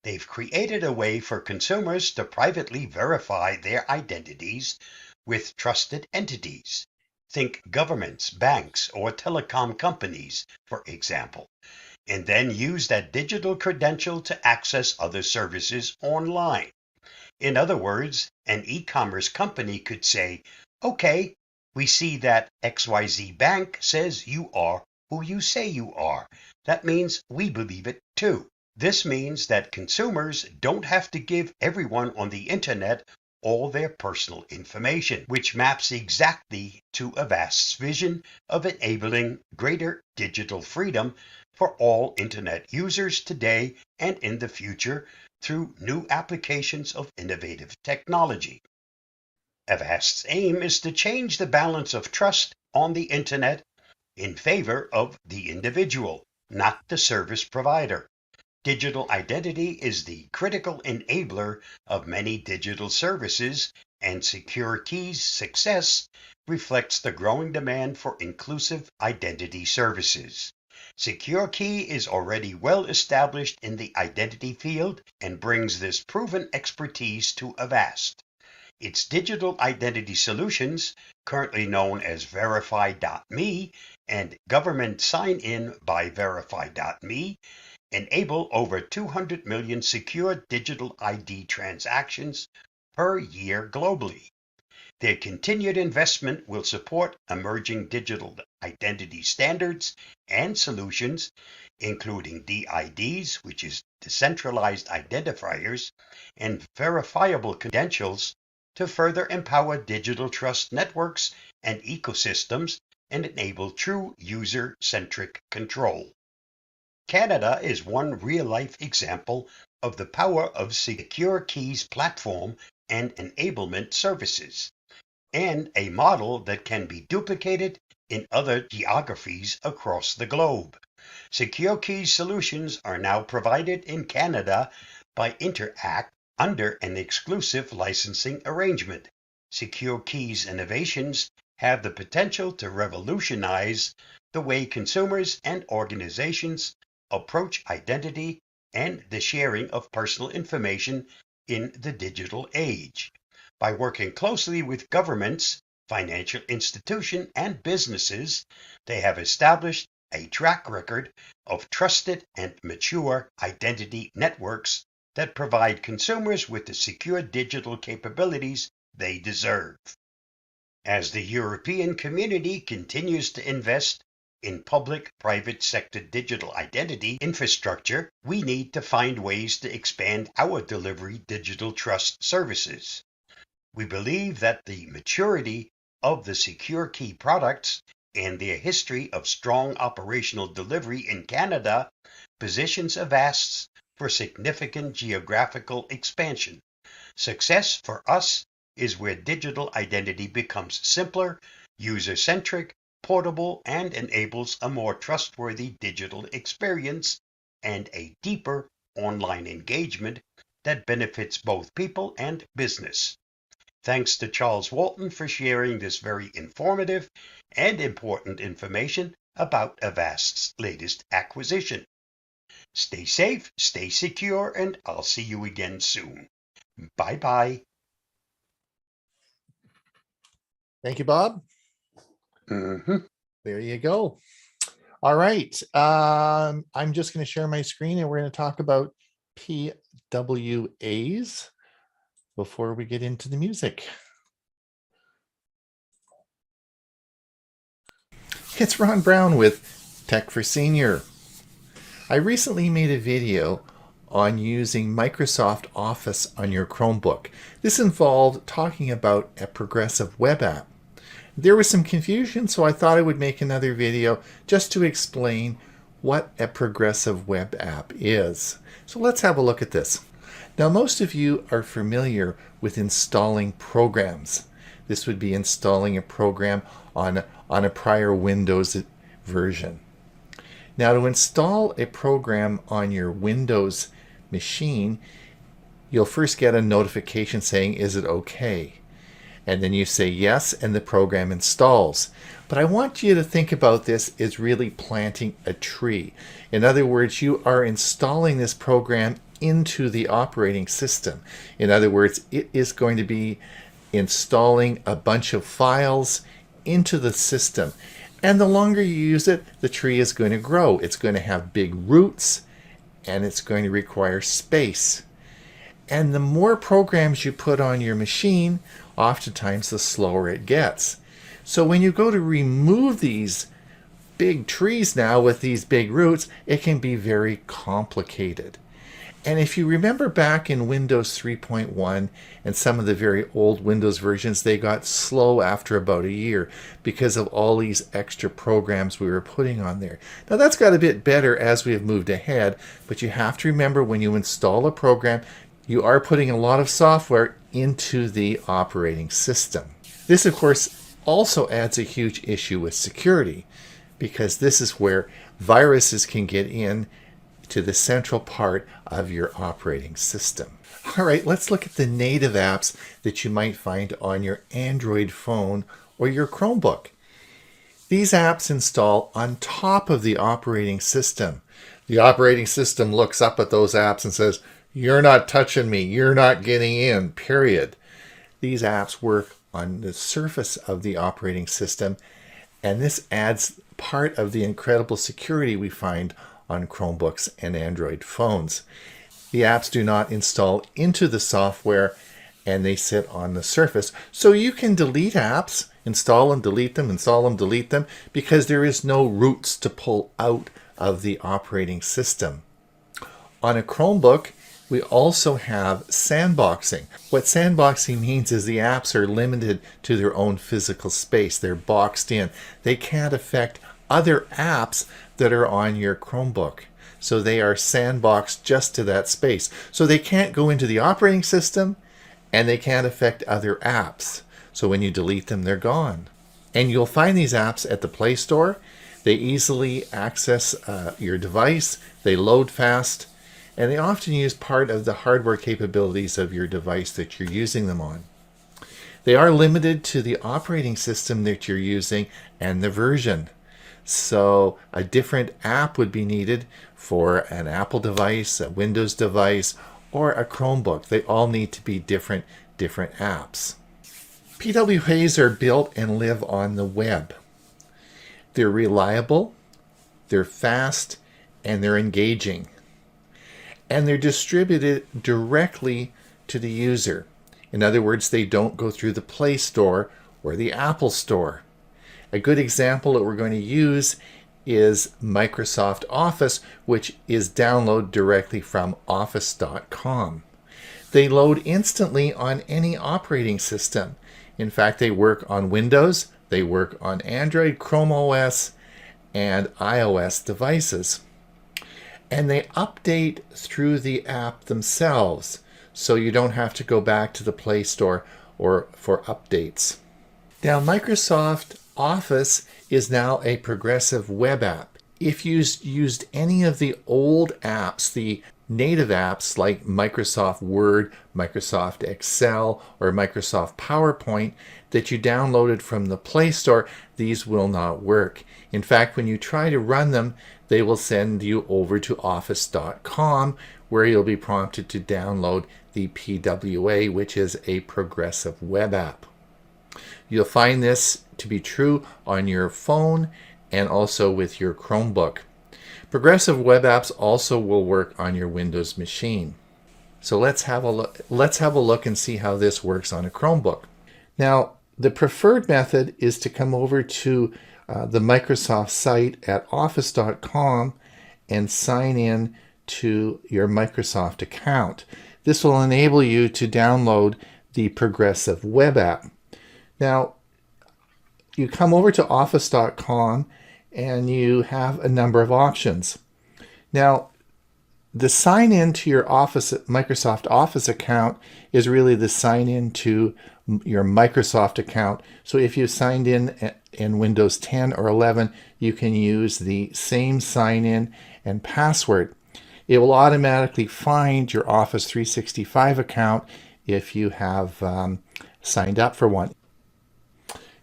They've created a way for consumers to privately verify their identities with trusted entities. Think governments, banks, or telecom companies, for example, and then use that digital credential to access other services online. In other words, an e-commerce company could say, okay, we see that XYZ Bank says you are who you say you are. That means we believe it too. This means that consumers don't have to give everyone on the Internet all their personal information, which maps exactly to Avast's vision of enabling greater digital freedom for all Internet users today and in the future through new applications of innovative technology. Avast's aim is to change the balance of trust on the Internet in favor of the individual, not the service provider. Digital identity is the critical enabler of many digital services and Secure Key's success reflects the growing demand for inclusive identity services. Secure Key is already well established in the identity field and brings this proven expertise to Avast. Its digital identity solutions, currently known as Verify.me and Government Sign-In by Verify.me, enable over 200 million secure digital ID transactions per year globally. Their continued investment will support emerging digital identity standards and solutions, including DIDs, which is decentralized identifiers, and verifiable credentials to further empower digital trust networks and ecosystems and enable true user-centric control. Canada is one real-life example of the power of Secure Key's platform and enablement services, and a model that can be duplicated in other geographies across the globe. Secure Key's solutions are now provided in Canada by Interact under an exclusive licensing arrangement. Secure Key's innovations have the potential to revolutionize the way consumers and organizations approach identity and the sharing of personal information in the digital age. By working closely with governments, financial institutions, and businesses, they have established a track record of trusted and mature identity networks that provide consumers with the secure digital capabilities they deserve. As the European community continues to invest in public-private sector digital identity infrastructure, we need to find ways to expand our delivery digital trust services. We believe that the maturity of the Secure Key products and their history of strong operational delivery in Canada positions Avast for significant geographical expansion. Success for us is where digital identity becomes simpler, user-centric, portable, and enables a more trustworthy digital experience and a deeper online engagement that benefits both people and business. Thanks to Charles Walton for sharing this very informative and important information about Avast's latest acquisition. Stay safe, stay secure, and I'll see you again soon. Bye-bye. Thank you, Bob. Mm-hmm. There you go. All right. I'm just going to share my screen and we're going to talk about PWAs before we get into the music. It's Ron Brown with Tech for Senior. I recently made a video on using Microsoft Office on your Chromebook. This involved talking about a progressive web app. There was some confusion, so I thought I would make another video just to explain what a progressive web app is. So let's have a look at this. Now, most of you are familiar with installing programs. This would be installing a program on a prior Windows version. Now, to install a program on your Windows machine, you'll first get a notification saying, is it okay? And then you say yes, and the program installs. But I want you to think about this as really planting a tree. In other words, you are installing this program into the operating system. In other words, it is going to be installing a bunch of files into the system. And the longer you use it, the tree is going to grow. It's going to have big roots, and it's going to require space. And the more programs you put on your machine, oftentimes the slower it gets. So when you go to remove these big trees now with these big roots, it can be very complicated. And if you remember back in Windows 3.1 and some of the very old Windows versions, they got slow after about a year because of all these extra programs we were putting on there. Now that's got a bit better as we have moved ahead, but you have to remember when you install a program, you are putting a lot of software into the operating system. This, of course, also adds a huge issue with security because this is where viruses can get in to the central part of your operating system. All right, let's look at the native apps that you might find on your Android phone or your Chromebook. These apps install on top of the operating system. The operating system looks up at those apps and says, "You're not touching me, you're not getting in, period." These apps work on the surface of the operating system, and this adds part of the incredible security we find on Chromebooks and Android phones. The apps do not install into the software, and they sit on the surface. So you can delete apps, install and delete them, install them, delete them, because there is no roots to pull out of the operating system. On a Chromebook, we also have sandboxing. What sandboxing means is the apps are limited to their own physical space. They're boxed in. They can't affect other apps that are on your Chromebook. So they are sandboxed just to that space. So they can't go into the operating system, and they can't affect other apps. So when you delete them, they're gone. And you'll find these apps at the Play Store. They easily access your device. They load fast. And they often use part of the hardware capabilities of your device that you're using them on. They are limited to the operating system that you're using and the version. So a different app would be needed for an Apple device, a Windows device, or a Chromebook. They all need to be different apps. PWAs are built and live on the web. They're reliable, they're fast, and they're engaging. And they're distributed directly to the user. In other words, they don't go through the Play Store or the Apple Store. A good example that we're going to use is Microsoft Office, which is downloaded directly from office.com. They load instantly on any operating system. In fact, they work on Windows, they work on Android, Chrome OS, and iOS devices. And they update through the app themselves, so you don't have to go back to the Play Store or for updates. Now, Microsoft Office is now a progressive web app. If you used any of the old apps, the native apps like Microsoft Word, Microsoft Excel, or Microsoft PowerPoint that you downloaded from the Play Store, these will not work. In fact, when you try to run them, they will send you over to office.com, where you'll be prompted to download the PWA, which is a progressive web app. You'll find this to be true on your phone and also with your Chromebook. Progressive web apps also will work on your Windows machine. So let's have a look and see how this works on a Chromebook. Now, the preferred method is to come over to the Microsoft site at office.com and sign in to your Microsoft account. This will enable you to download the progressive web app. Now, you come over to office.com and you have a number of options. Now, the sign in to your Microsoft Office account is really the sign in to your Microsoft account. So if you signed in Windows 10 or 11, you can use the same sign in and password. It will automatically find your Office 365 account if you have signed up for one.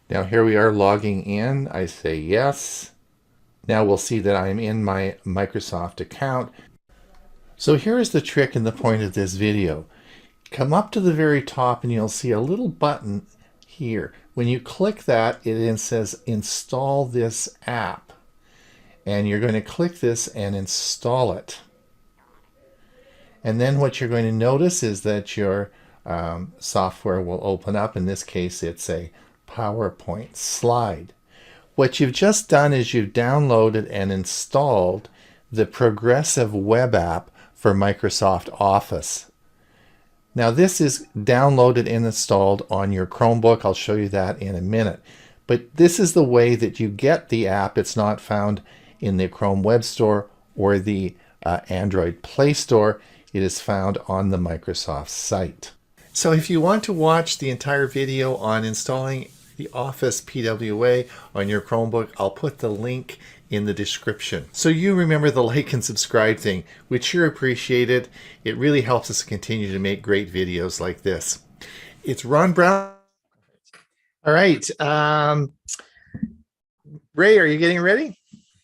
Now here we are logging in. I say yes. Now we'll see that I'm in my Microsoft account. So here is the trick and the point of this video. Come up to the very top and you'll see a little button here. When you click that, it then says install this app. And you're going to click this and install it. And then what you're going to notice is that your software will open up. In this case, it's a PowerPoint slide. What you've just done is you've downloaded and installed the progressive web app for Microsoft Office. Now this is downloaded and installed on your Chromebook. I'll show you that in a minute. But this is the way that you get the app. It's not found in the Chrome Web Store or the Android Play Store. It is found on the Microsoft site. So if you want to watch the entire video on installing the Office PWA on your Chromebook, I'll put the link in the description. So you remember the like and subscribe thing. We'd sure appreciate it. It really helps us continue to make great videos like this. It's Ron Brown. All right. Ray, are you getting ready?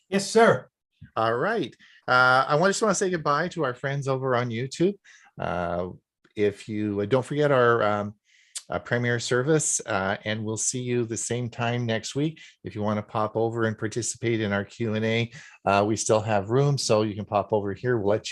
Yes, sir. All right. I just want to say goodbye to our friends over on YouTube. If you don't forget our premiere service, and we'll see you the same time next week. If you want to pop over and participate in our Q&A, we still have room, so you can pop over here. We'll let you